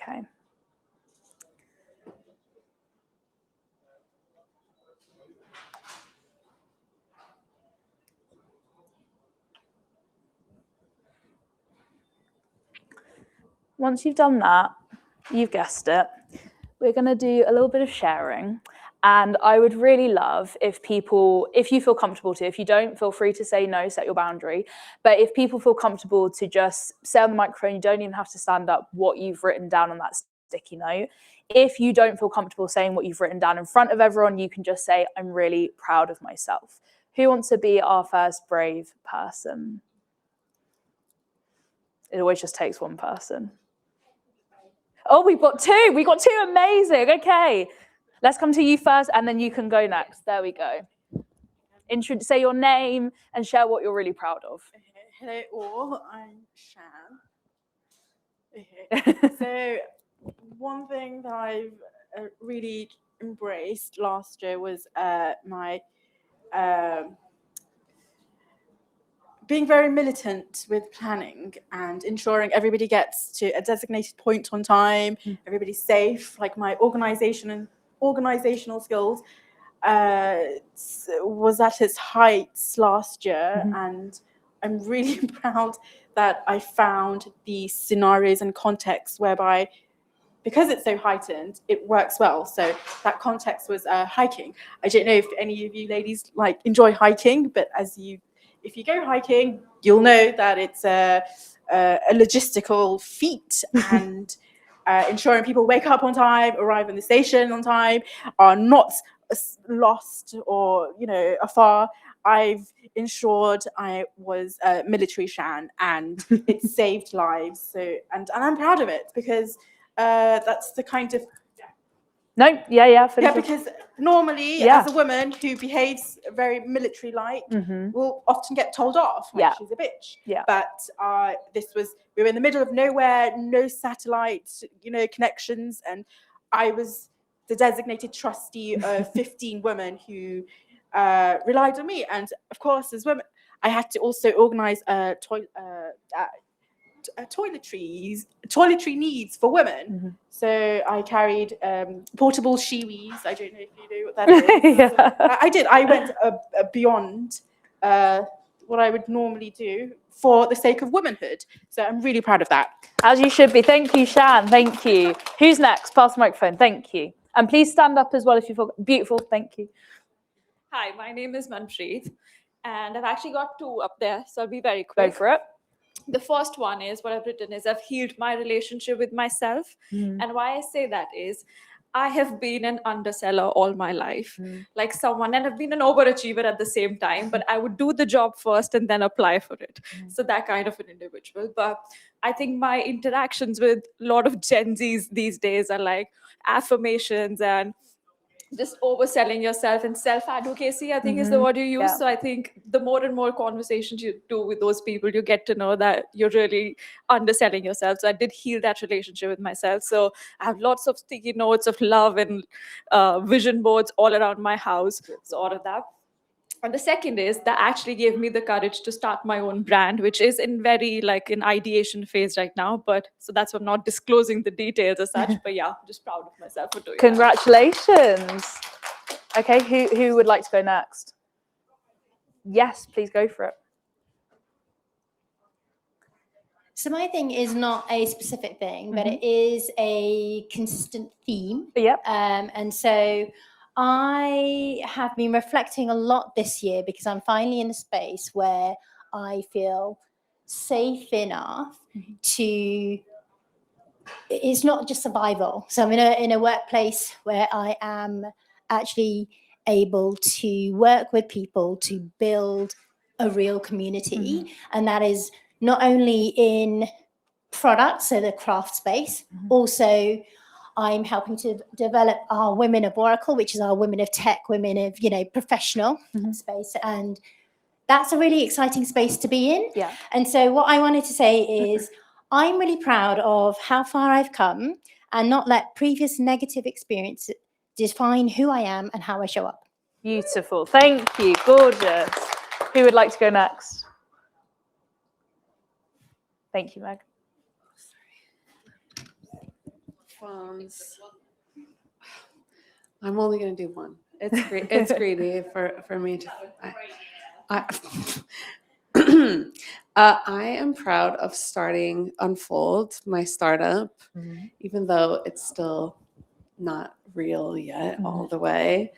Okay. Once you've done that, you've guessed it, we're going to do a little bit of sharing. And I would really love if people, if you feel comfortable to, if you don't, feel free to say no, set your boundary. But if people feel comfortable to just say on the microphone, you don't even have to stand up, what you've written down on that sticky note. If you don't feel comfortable saying what you've written down in front of everyone, you can just say, I'm really proud of myself. Who wants to be our first brave person? It always just takes one person. Oh, we've got two. We got two. Amazing. Okay. Let's come to you first, and then you can go next. There we go. Say your name and share what you're really proud of. Hello all, I'm Shan. So one thing that I've really embraced last year was my being very militant with planning and ensuring everybody gets to a designated point on time, everybody's safe. Like my organizational skills was at its heights last year, and I'm really proud that I found the scenarios and contexts whereby, because it's so heightened, it works well. So that context was hiking. I don't know if any of you ladies like enjoy hiking, but if you go hiking, you'll know that it's a logistical feat, and ensuring people wake up on time, arrive in the station on time, are not lost or afar. I've ensured I was military Shan, and it saved lives. So and I'm proud of it, because that's the kind of because normally as a woman who behaves very military-like will often get told off, like she's a bitch. But we were in the middle of nowhere, no satellite connections, and I was the designated trustee of 15 women who relied on me. And of course, as women, I had to also organize toiletry needs for women. So I carried portable shiwis. I don't know if you know what that is. I did. I went beyond what I would normally do for the sake of womanhood. So I'm really proud of that. As you should be. Thank you, Shan. Thank you. Who's next? Pass the microphone. Thank you. And please stand up as well if you feel beautiful. Thank you. Hi, my name is Manpreet, and I've actually got two up there, so I'll be very quick. Go for it. The first one is, what I've written is, I've healed my relationship with myself. And why I say that is, I have been an underseller all my life, like someone, and I've been an overachiever at the same time, but I would do the job first and then apply for it. So that kind of an individual. But I think my interactions with a lot of Gen Zs these days are like affirmations and just overselling yourself, and self-advocacy, I think is the word you use. So I think the more and more conversations you do with those people, you get to know that you're really underselling yourself. So I did heal that relationship with myself. So I have lots of sticky notes of love and vision boards all around my house. So all of that. And the second is that actually gave me the courage to start my own brand, which is in very like an ideation phase right now. But so that's why I'm not disclosing the details as such. But yeah, I'm just proud of myself for doing that. Congratulations. Okay, who would like to go next? Yes, please go for it. So my thing is not a specific thing, but it is a consistent theme. Yep. And so I have been reflecting a lot this year because I'm finally in a space where I feel safe enough to, it's not just survival. So I'm in a workplace where I am actually able to work with people to build a real community. And that is not only in products, so the craft space, also I'm helping to develop our Women of Oracle, which is our Women of Tech, Women of, professional space. And that's a really exciting space to be in. Yeah. And so what I wanted to say is I'm really proud of how far I've come and not let previous negative experience define who I am and how I show up. Beautiful. Thank you. Gorgeous. Who would like to go next? Thank you, Meg. Phones. I'm only going to do one. It's greedy for me to. I am proud of starting Unfold, my startup, even though it's still not real yet all the way.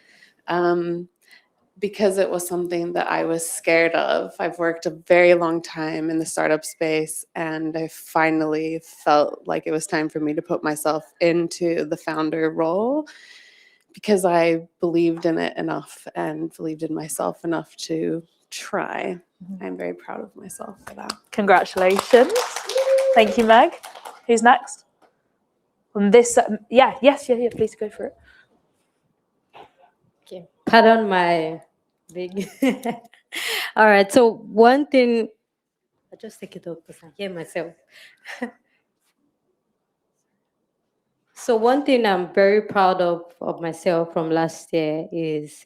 Because it was something that I was scared of. I've worked a very long time in the startup space, and I finally felt like it was time for me to put myself into the founder role because I believed in it enough and believed in myself enough to try. I'm very proud of myself for that. Congratulations. Thank you, Meg. Who's next? On this, yes, please go for it. Okay. Pardon my big. All right. So one thing, I just take it up because I hear myself. So one thing I'm very proud of myself from last year is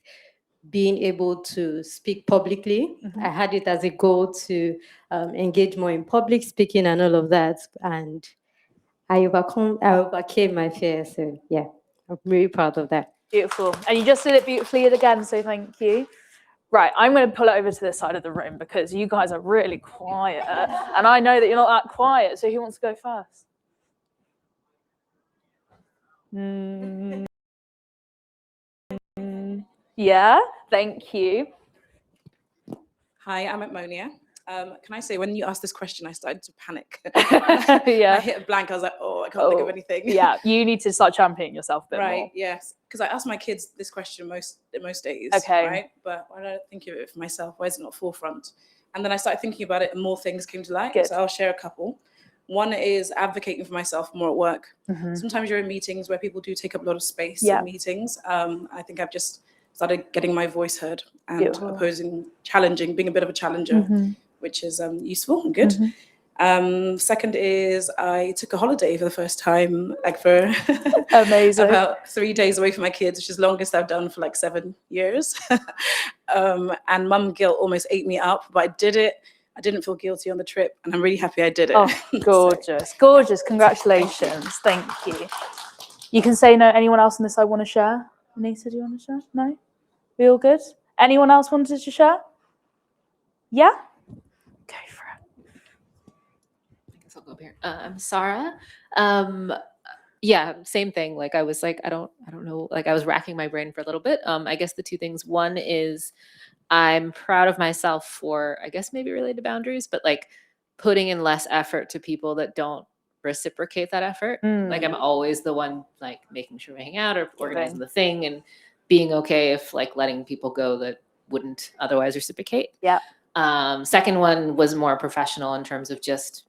being able to speak publicly. I had it as a goal to engage more in public speaking and all of that, and I overcame my fear. So yeah, I'm really proud of that. Beautiful. And you just did it beautifully again, so thank you. Right, I'm going to pull it over to this side of the room because you guys are really quiet. And I know that you're not that quiet, so who wants to go first? Yeah, thank you. Hi, I'm Monia. Can I say, when you asked this question, I started to panic. Yeah. I hit a blank. I was like, I can't think of anything. Yeah, you need to start championing yourself a bit right, more. yes. Because I ask my kids this question most days, okay. right? But why don't I think of it for myself? Why is it not forefront? And then I started thinking about it and more things came to light. Good. So I'll share a couple. One is advocating for myself more at work. Sometimes you're in meetings where people do take up a lot of space in meetings. I think I've just started getting my voice heard and challenging, being a bit of a challenger, which is useful and good. Second is I took a holiday for the first time, like for Amazing. about 3 days away from my kids, which is the longest I've done for like 7 years. And mum guilt almost ate me up, but I did it. I didn't feel guilty on the trip, and I'm really happy I did it. Oh, gorgeous, gorgeous. Congratulations. Thank you. You can say no. Anyone else on this side want to share? Anissa, do you want to share? No? We all good? Anyone else wanted to share? Yeah? Go for it. I guess I'll go up here. I'm Sarah. Yeah, same thing. Like I was like, I don't know. Like I was racking my brain for a little bit. I guess the two things. One is I'm proud of myself for, I guess maybe related to boundaries, but like putting in less effort to people that don't reciprocate that effort. Like I'm always the one like making sure we hang out or organizing the thing and being okay if like letting people go that wouldn't otherwise reciprocate. Yeah. Second one was more professional in terms of just,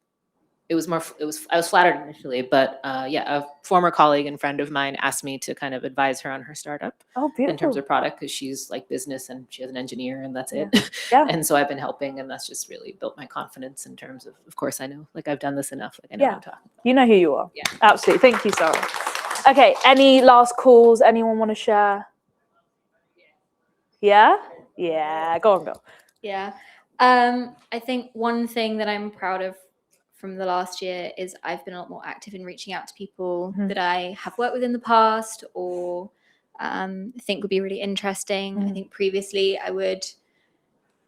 I was flattered initially, but a former colleague and friend of mine asked me to kind of advise her on her startup in terms of product because she's like business and she has an engineer and that's it. Yeah. And so I've been helping and that's just really built my confidence in terms of course I know, like I've done this enough. Like I know what I'm talking about. You know who you are. Yeah. Absolutely. Thank you, Sarah. Okay, any last calls? Anyone want to share? Yeah? Yeah, go on, girl. Yeah. I think one thing that I'm proud of from the last year is I've been a lot more active in reaching out to people that I have worked with in the past or think would be really interesting. I think previously I would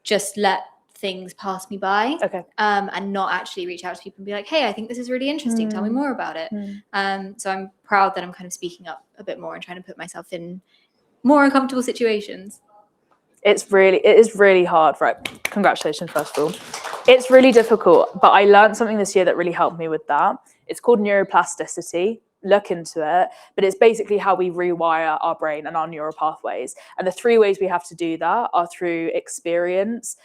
just let things pass me by and not actually reach out to people and be like, hey, I think this is really interesting. Tell me more about it. So I'm proud that I'm kind of speaking up a bit more and trying to put myself in more uncomfortable situations. It is really hard, right? Congratulations, first of all. It's really difficult, but I learned something this year that really helped me with that. It's called neuroplasticity. Look into it, but it's basically how we rewire our brain and our neural pathways. And the 3 ways we have to do that are through experience,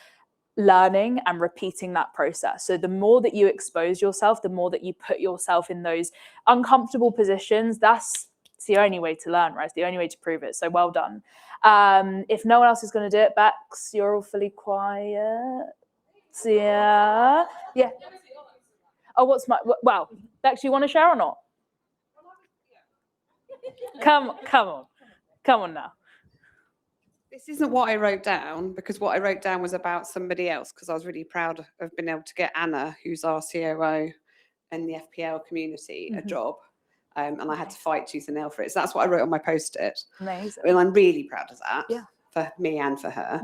learning, and repeating that process. So the more that you expose yourself, the more that you put yourself in those uncomfortable positions, that's the only way to learn, right? It's the only way to prove it. So well done. If no one else is going to do it, Bex, you're all fully quiet. Yeah. Oh, wow. Bex, you want to share or not? Come on now. This isn't what I wrote down, because what I wrote down was about somebody else, because I was really proud of being able to get Anna, who's our COO in the FPL community, a job. And I had to fight tooth and nail for it. So that's what I wrote on my post-it. Amazing. And I'm really proud of that for me and for her.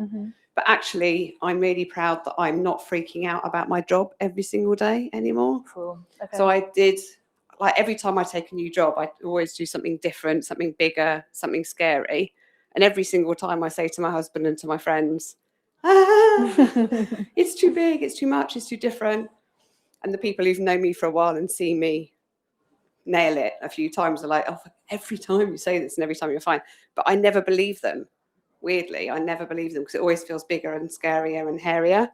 But actually, I'm really proud that I'm not freaking out about my job every single day anymore. Cool. Okay. So I did, like every time I take a new job, I always do something different, something bigger, something scary. And every single time I say to my husband and to my friends, it's too big, it's too much, it's too different. And the people who've known me for a while and see me nail it a few times are like, oh, every time you say this and every time you're fine. But I never believe them. Weirdly, I never believe them because it always feels bigger and scarier and hairier.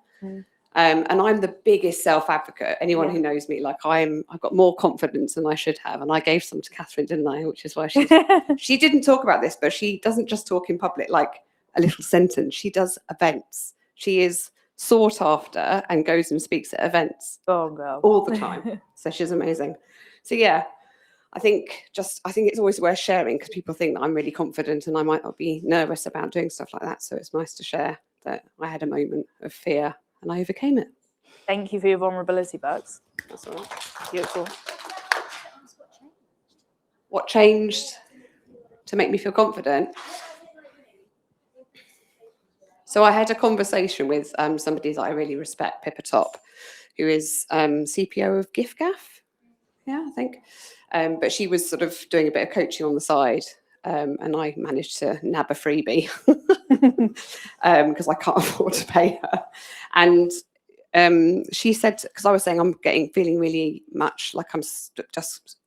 And I'm the biggest self-advocate. Anyone who knows me, like I've got more confidence than I should have. And I gave some to Catherine, didn't I? Which is why she didn't talk about this, but she doesn't just talk in public like a little sentence. She does events. She is sought after and goes and speaks at events all the time. So she's amazing. So yeah, I think it's always worth sharing because people think that I'm really confident and I might not be nervous about doing stuff like that. So it's nice to share that I had a moment of fear and I overcame it. Thank you for your vulnerability, Bex. That's all right. Beautiful. What changed to make me feel confident? So I had a conversation with somebody that I really respect, Pippa Top, who is CPO of GIFGAF. Yeah, I think. But she was sort of doing a bit of coaching on the side, and I managed to nab a freebie because I can't afford to pay her. And she said, because I was saying I'm feeling really much like I'm just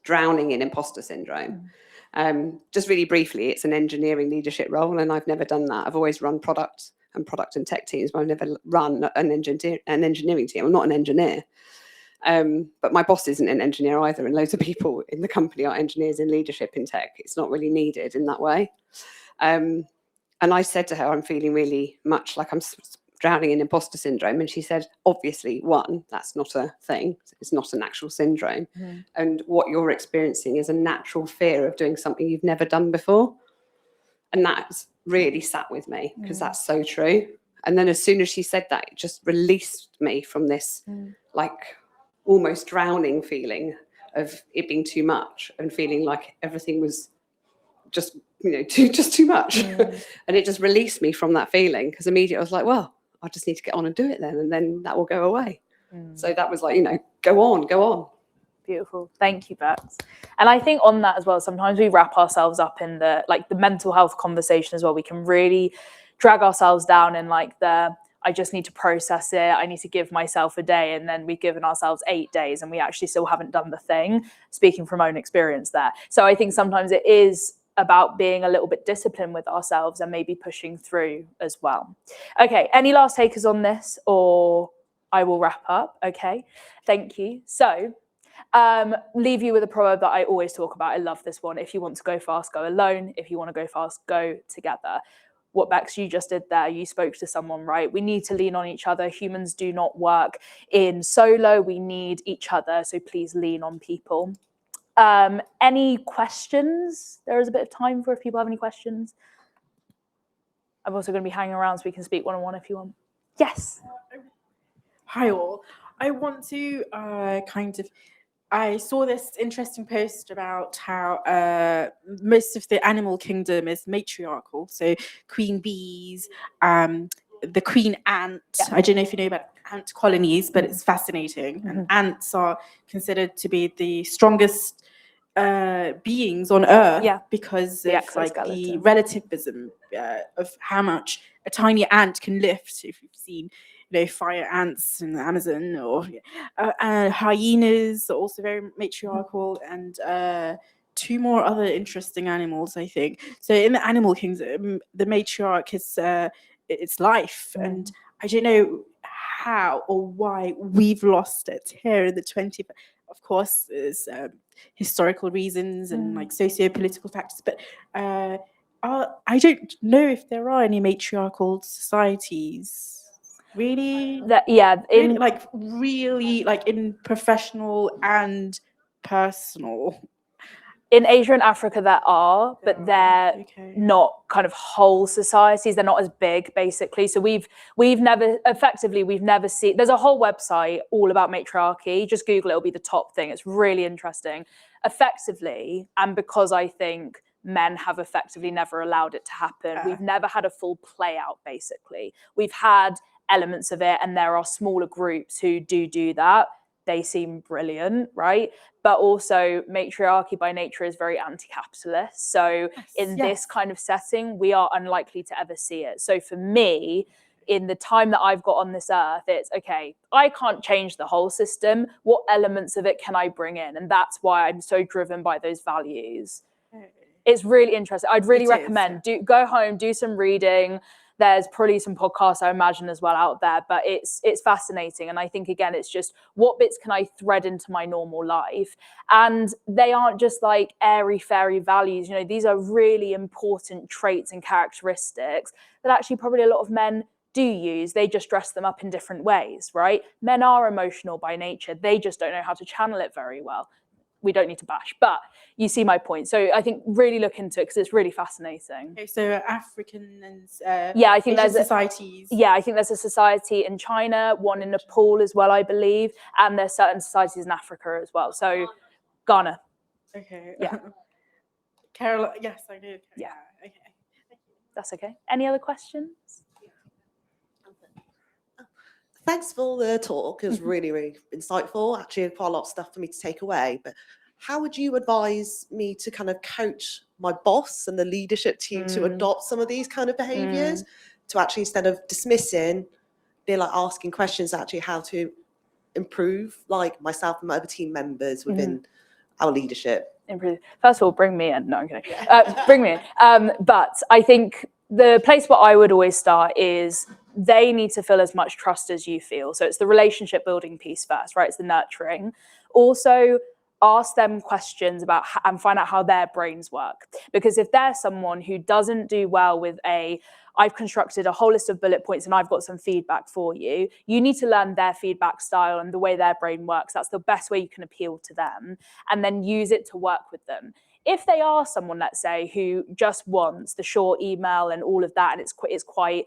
drowning in imposter syndrome. Just really briefly, it's an engineering leadership role, and I've never done that. I've always run product and tech teams, but I've never run an engineering team. I'm not an engineer. But my boss isn't an engineer either, and loads of people in the company are engineers in leadership in tech. It's not really needed in that way. And I said to her, I'm feeling really much like I'm drowning in imposter syndrome. And she said, obviously, one, that's not a thing. It's not an actual syndrome. And what you're experiencing is a natural fear of doing something you've never done before. And that's really sat with me because that's so true. And then as soon as she said that, it just released me from this like almost drowning feeling of it being too much and feeling like everything was just, too much. And it just released me from that feeling because immediately I was like, well, I just need to get on and do it then. And then that will go away. So that was like, go on. Beautiful. Thank you, Bex. And I think on that as well, sometimes we wrap ourselves up in the mental health conversation as well. We can really drag ourselves down in I just need to process it. I need to give myself a day. And then we've given ourselves 8 days and we actually still haven't done the thing, speaking from own experience there. So I think sometimes it is about being a little bit disciplined with ourselves and maybe pushing through as well. Okay, any last takers on this or I will wrap up? Okay, thank you. So leave you with a proverb that I always talk about. I love this one. If you want to go fast, go alone. If you want to go fast, go together. What Bex, you just did there, you spoke to someone, right? We need to lean on each other. Humans do not work in solo. We need each other. So please lean on people. Any questions? There is a bit of time for if people have any questions. I'm also going to be hanging around so we can speak one-on-one if you want. Yes. Hi all. I want to I saw this interesting post about how most of the animal kingdom is matriarchal. So queen bees, the queen ant. I don't know if you know about ant colonies, but it's fascinating. And ants are considered to be the strongest beings on Earth because of like the relativism of how much a tiny ant can lift. If you've seen, fire ants in the Amazon, or hyenas are also very matriarchal, and two more other interesting animals, I think. So in the animal kingdom, the matriarch is it's life, and I don't know how or why we've lost it here in the 20th. Of course, there's historical reasons and like socio-political factors, but I don't know if there are any matriarchal societies. Really? Really, like in professional and personal. In Asia and Africa there are, but they're not kind of whole societies. They're not as big, basically. So we've never seen, there's a whole website all about matriarchy. Just Google it, it'll be the top thing. It's really interesting. Effectively, and because I think men have effectively never allowed it to happen, we've never had a full play out, basically. We've had elements of it, and there are smaller groups who do that. They seem brilliant, right? But also matriarchy by nature is very anti-capitalist. So in this kind of setting, we are unlikely to ever see it. So for me, in the time that I've got on this earth, it's okay, I can't change the whole system. What elements of it can I bring in? And that's why I'm so driven by those values. It's really interesting. I'd really recommend, go home, do some reading. There's probably some podcasts, I imagine, as well out there, but it's fascinating. And I think, again, it's just what bits can I thread into my normal life? And they aren't just like airy-fairy values. These are really important traits and characteristics that actually probably a lot of men do use. They just dress them up in different ways, right? Men are emotional by nature. They just don't know how to channel it very well. We don't need to bash, but you see my point. So I think really look into it because it's really fascinating. Okay, so African and I think Asian societies. I think there's a society in China, one in Nepal as well, I believe, and there's certain societies in Africa as well. So Ghana. Okay. Yeah. Carol, yes, I do. Yeah. Okay. That's okay. Any other questions? Thanks for the talk. It was really, really insightful. Actually, quite a lot of stuff for me to take away. But how would you advise me to kind of coach my boss and the leadership team to adopt some of these kind of behaviours, to actually, instead of dismissing, be like asking questions, actually how to improve, like myself and my other team members within our leadership? Improve. First of all, bring me in. No, I'm kidding. Bring me in. But I think the place where I would always start is they need to feel as much trust as you feel. So it's the relationship building piece first, right? It's the nurturing. Also, ask them questions about and find out how their brains work. Because if they're someone who doesn't do well with I've constructed a whole list of bullet points and I've got some feedback for you, you need to learn their feedback style and the way their brain works. That's the best way you can appeal to them, and then use it to work with them. If they are someone, let's say, who just wants the short email and all of that, and it's quite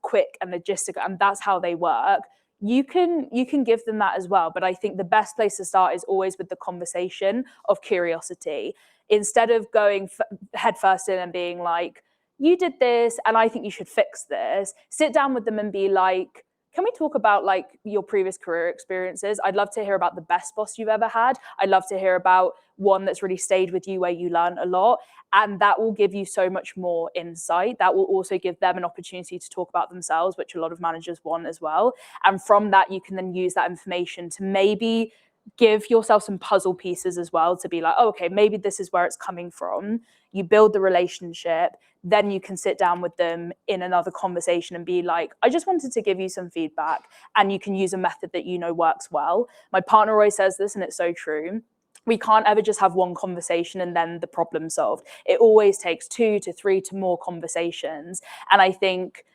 quick and logistical, and that's how they work, you can give them that as well. But I think the best place to start is always with the conversation of curiosity. Instead of going head first in and being like, you did this and I think you should fix this, sit down with them and be like, can we talk about like your previous career experiences? I'd love to hear about the best boss you've ever had. I'd love to hear about one that's really stayed with you where you learned a lot. And that will give you so much more insight. That will also give them an opportunity to talk about themselves, which a lot of managers want as well. And from that, you can then use that information to maybe give yourself some puzzle pieces as well, to be like, oh, okay, maybe this is where it's coming from. You build the relationship, then you can sit down with them in another conversation and be like, I just wanted to give you some feedback, and you can use a method that you know works well. My partner always says this, and it's so true. We can't ever just have one conversation and then the problem solved. It always takes 2 to 3 to more conversations. And I think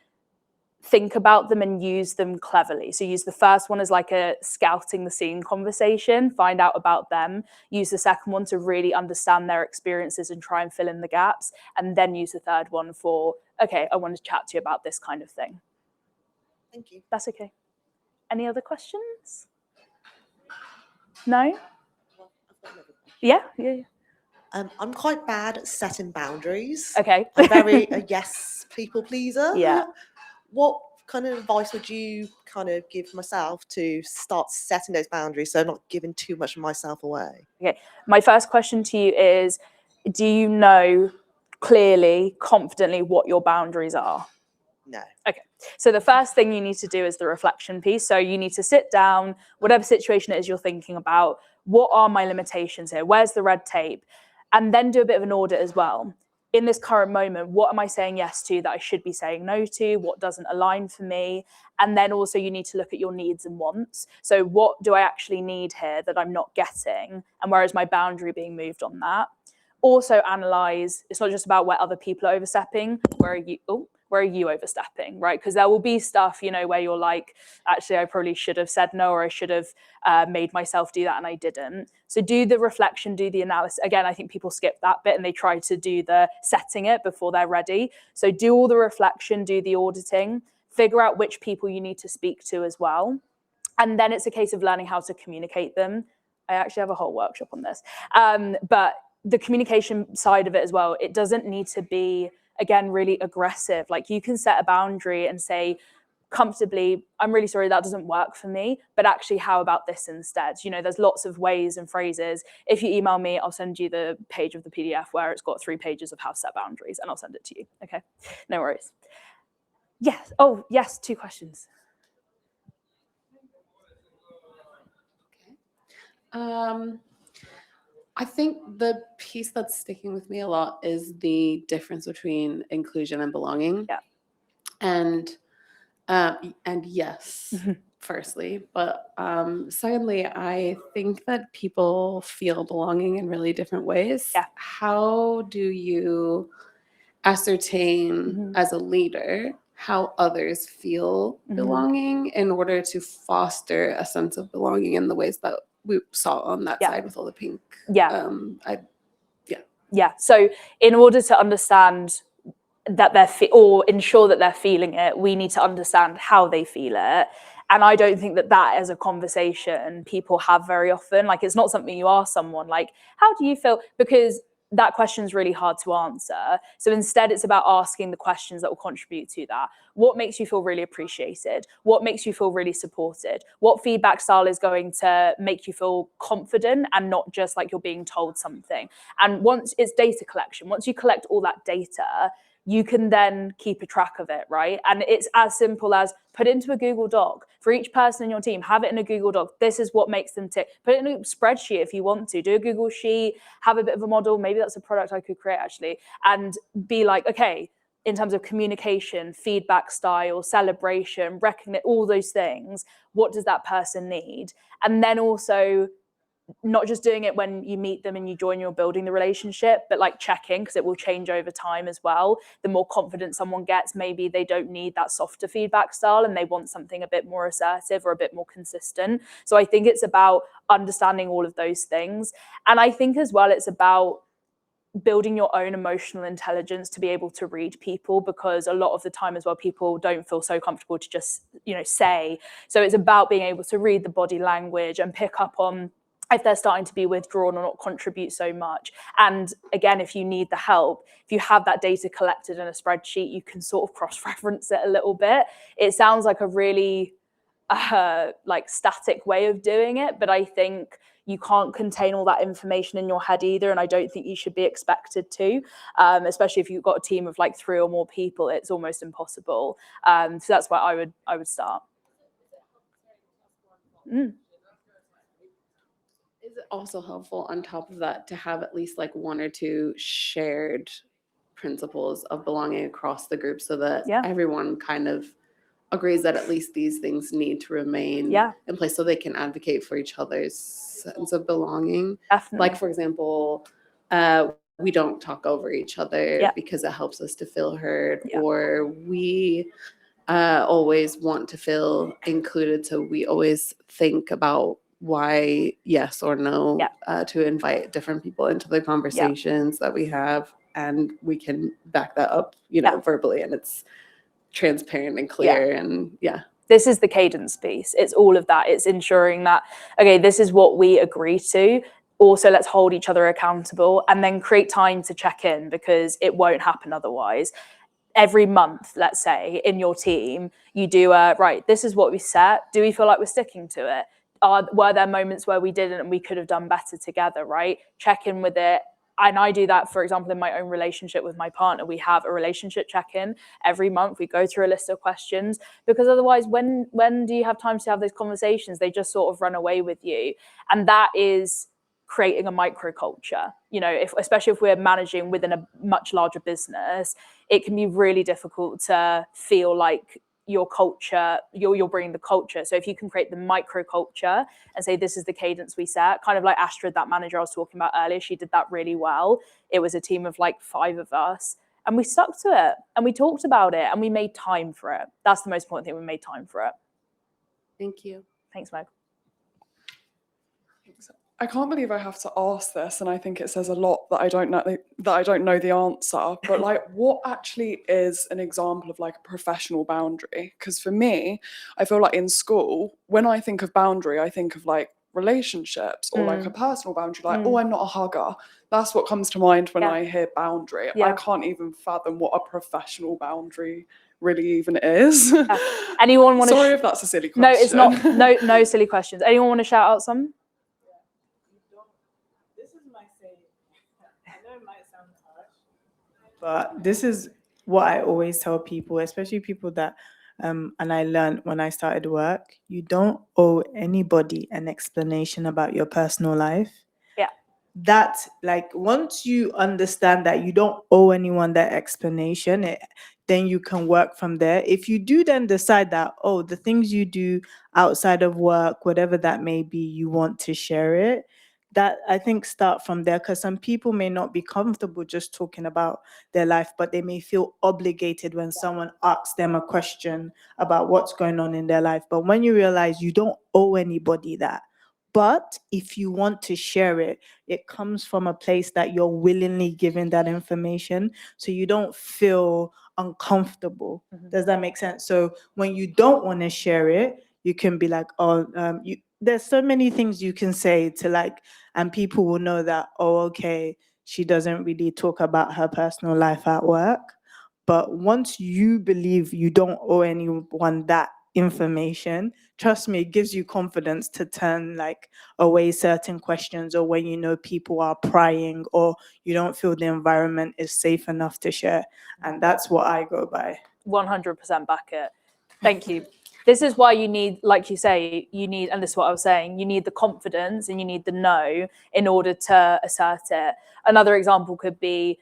think about them and use them cleverly. So use the first one as like a scouting the scene conversation, find out about them. Use the second one to really understand their experiences and try and fill in the gaps. And then use the third one for, okay, I want to chat to you about this kind of thing. Thank you. That's okay. Any other questions? No? Yeah. I'm quite bad at setting boundaries. Okay. I'm very a yes people pleaser. Yeah. What kind of advice would you kind of give myself to start setting those boundaries so I'm not giving too much of myself away? Okay. My first question to you is, do you know clearly, confidently what your boundaries are? No. Okay. So the first thing you need to do is the reflection piece. So you need to sit down, whatever situation it is you're thinking about, what are my limitations here? Where's the red tape? And then do a bit of an audit as well. In this current moment, what am I saying yes to that I should be saying no to? What doesn't align for me? And then also you need to look at your needs and wants. So what do I actually need here that I'm not getting? And where is my boundary being moved on that? Also analyze, it's not just about where other people are overstepping, where are you overstepping, right? Because there will be stuff, you know, where you're like, actually, I probably should have said no, or I should have made myself do that and I didn't. So do the reflection, do the analysis. Again, I think people skip that bit and they try to do the setting it before they're ready. So do all the reflection, do the auditing, figure out which people you need to speak to as well. And then it's a case of learning how to communicate them. I actually have a whole workshop on this. But the communication side of it as well, it doesn't need to be, again, really aggressive. Like you can set a boundary and say comfortably, I'm really sorry, that doesn't work for me, but actually how about this instead? You know, there's lots of ways and phrases. If you email me, I'll send you the page of the PDF where it's got 3 pages of how to set boundaries and I'll send it to you. Okay, no worries. Yes, oh yes, 2 questions. I think the piece that's sticking with me a lot is the difference between inclusion and belonging. Yeah. And yes, firstly, but secondly, I think that people feel belonging in really different ways. Yeah. How do you ascertain as a leader how others feel belonging in order to foster a sense of belonging in the ways that we saw on that side with all the pink? Yeah. So in order to understand that or ensure that they're feeling it, we need to understand how they feel it. And I don't think that as a conversation people have very often. Like it's not something you ask someone like, how do you feel? Because that question is really hard to answer. So instead it's about asking the questions that will contribute to that. What makes you feel really appreciated? What makes you feel really supported? What feedback style is going to make you feel confident and not just like you're being told something? And once it's data collection, once you collect all that data, you can then keep a track of it, right? And it's as simple as put it into a Google Doc. For each person in your team, have it in a Google Doc. This is what makes them tick. Put it in a spreadsheet if you want to. Do a Google Sheet, have a bit of a model. Maybe that's a product I could create actually. And be like, okay, in terms of communication, feedback style, celebration, recognition, all those things, what does that person need? And then also not just doing it when you meet them and you join, you're building the relationship, but like checking, because it will change over time as well. The more confident someone gets, maybe they don't need that softer feedback style and they want something a bit more assertive or a bit more consistent. So I think it's about understanding all of those things. And I think as well, it's about building your own emotional intelligence to be able to read people, because a lot of the time as well, people don't feel so comfortable to just, say. So it's about being able to read the body language and pick up on if they're starting to be withdrawn or not contribute so much. And again, if you need the help, if you have that data collected in a spreadsheet, you can sort of cross-reference it a little bit. It sounds like a really static way of doing it, but I think you can't contain all that information in your head either, and I don't think you should be expected to, especially if you've got a team of like 3 or more people. It's almost impossible. So that's why I would start. Is it also helpful on top of that to have at least like 1 or 2 shared principles of belonging across the group so that everyone kind of agrees that at least these things need to remain in place so they can advocate for each other's sense of belonging? Definitely. Like, for example, we don't talk over each other because it helps us to feel heard, or we always want to feel included. So we always think about why yes or no, to invite different people into the conversations that we have, and we can back that up, verbally, and it's transparent and clear. And this is the cadence piece. It's all of that. It's ensuring that, okay, this is what we agree to. Also, let's hold each other accountable, and then create time to check in, because it won't happen otherwise. Every month, let's say, in your team, you do right, this is what we set. Do we feel like we're sticking to it? Were there moments where we didn't and we could have done better together, right? Check in with it. And I do that, for example, in my own relationship with my partner. We have a relationship check-in every month. We go through a list of questions, because otherwise, when do you have time to have those conversations? They just sort of run away with you. And that is creating a microculture. Especially if we're managing within a much larger business, it can be really difficult to feel like your culture, you're bringing the culture. So if you can create the microculture and say, this is the cadence we set, kind of like Astrid, that manager I was talking about earlier, she did that really well. It was a team of like 5 of us, and we stuck to it, and we talked about it, and we made time for it. That's the most important thing. We made time for it. Thank you. Thanks, Meg. I can't believe I have to ask this, and I think it says a lot that I don't know the answer. But like, what actually is an example of like a professional boundary? Because for me, I feel like in school, when I think of boundary, I think of like relationships or like a personal boundary. Like, oh, I'm not a hugger. That's what comes to mind when I hear boundary. I can't even fathom what a professional boundary really even is. Anyone want to? Sorry if that's a silly question. No, it's not. No silly questions. Anyone want to shout out some? But this is what I always tell people, especially people that, and I learned when I started work, you don't owe anybody an explanation about your personal life. Yeah. That, like, once you understand that you don't owe anyone that explanation, then you can work from there. If you do then decide that, oh, the things you do outside of work, whatever that may be, you want to share it, that I think start from there, because some people may not be comfortable just talking about their life, but they may feel obligated when someone asks them a question about what's going on in their life. But when you realize you don't owe anybody that, but if you want to share it, it comes from a place that you're willingly giving that information, so you don't feel uncomfortable. Does that make sense? So when you don't want to share it, you can be like, oh, there's so many things you can say to like, and people will know that, oh, okay, she doesn't really talk about her personal life at work. But once you believe you don't owe anyone that information, trust me, it gives you confidence to turn like away certain questions, or when you know people are prying, or you don't feel the environment is safe enough to share. And that's what I go by. 100% back it. Thank you. This is why you need, like you say, and this is what I was saying, you need the confidence and you need the no in order to assert it. Another example could be,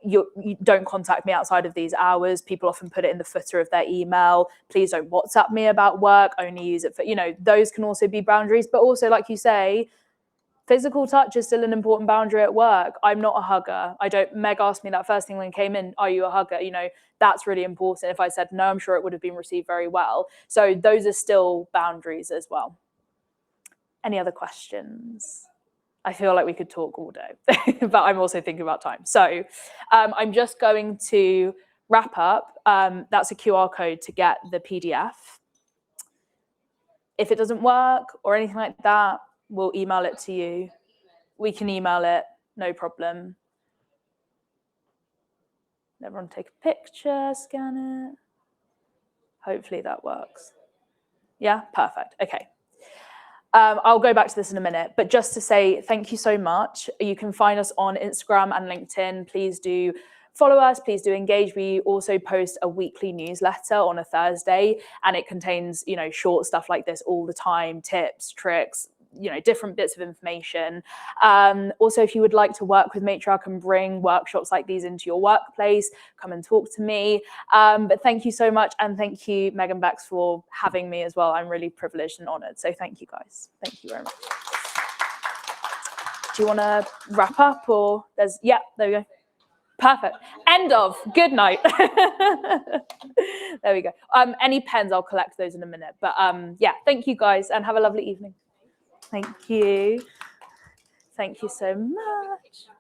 you don't contact me outside of these hours. People often put it in the footer of their email. Please don't WhatsApp me about work, only use it for, those can also be boundaries. But also, like you say, physical touch is still an important boundary at work. I'm not a hugger. Meg asked me that first thing when I came in, are you a hugger? That's really important. If I said no, I'm sure it would have been received very well. So those are still boundaries as well. Any other questions? I feel like we could talk all day, but I'm also thinking about time. So I'm just going to wrap up. That's a QR code to get the PDF. If it doesn't work or anything like that, we'll email it to you. We can email it, no problem. Everyone take a picture, scan it. Hopefully that works. Yeah, perfect. Okay. I'll go back to this in a minute, but just to say thank you so much. You can find us on Instagram and LinkedIn. Please do follow us. Please do engage. We also post a weekly newsletter on a Thursday, and it contains, short stuff like this all the time, tips, tricks, different bits of information. Also, if you would like to work with Matriarch and bring workshops like these into your workplace, come and talk to me. But thank you so much. And thank you, Megan Bex, for having me as well. I'm really privileged and honored. So thank you, guys. Thank you very much. Do you want to wrap up, or yeah, there we go. Perfect. End of. Good night. There we go. Any pens, I'll collect those in a minute. But yeah, thank you guys and have a lovely evening. Thank you. Thank you so much.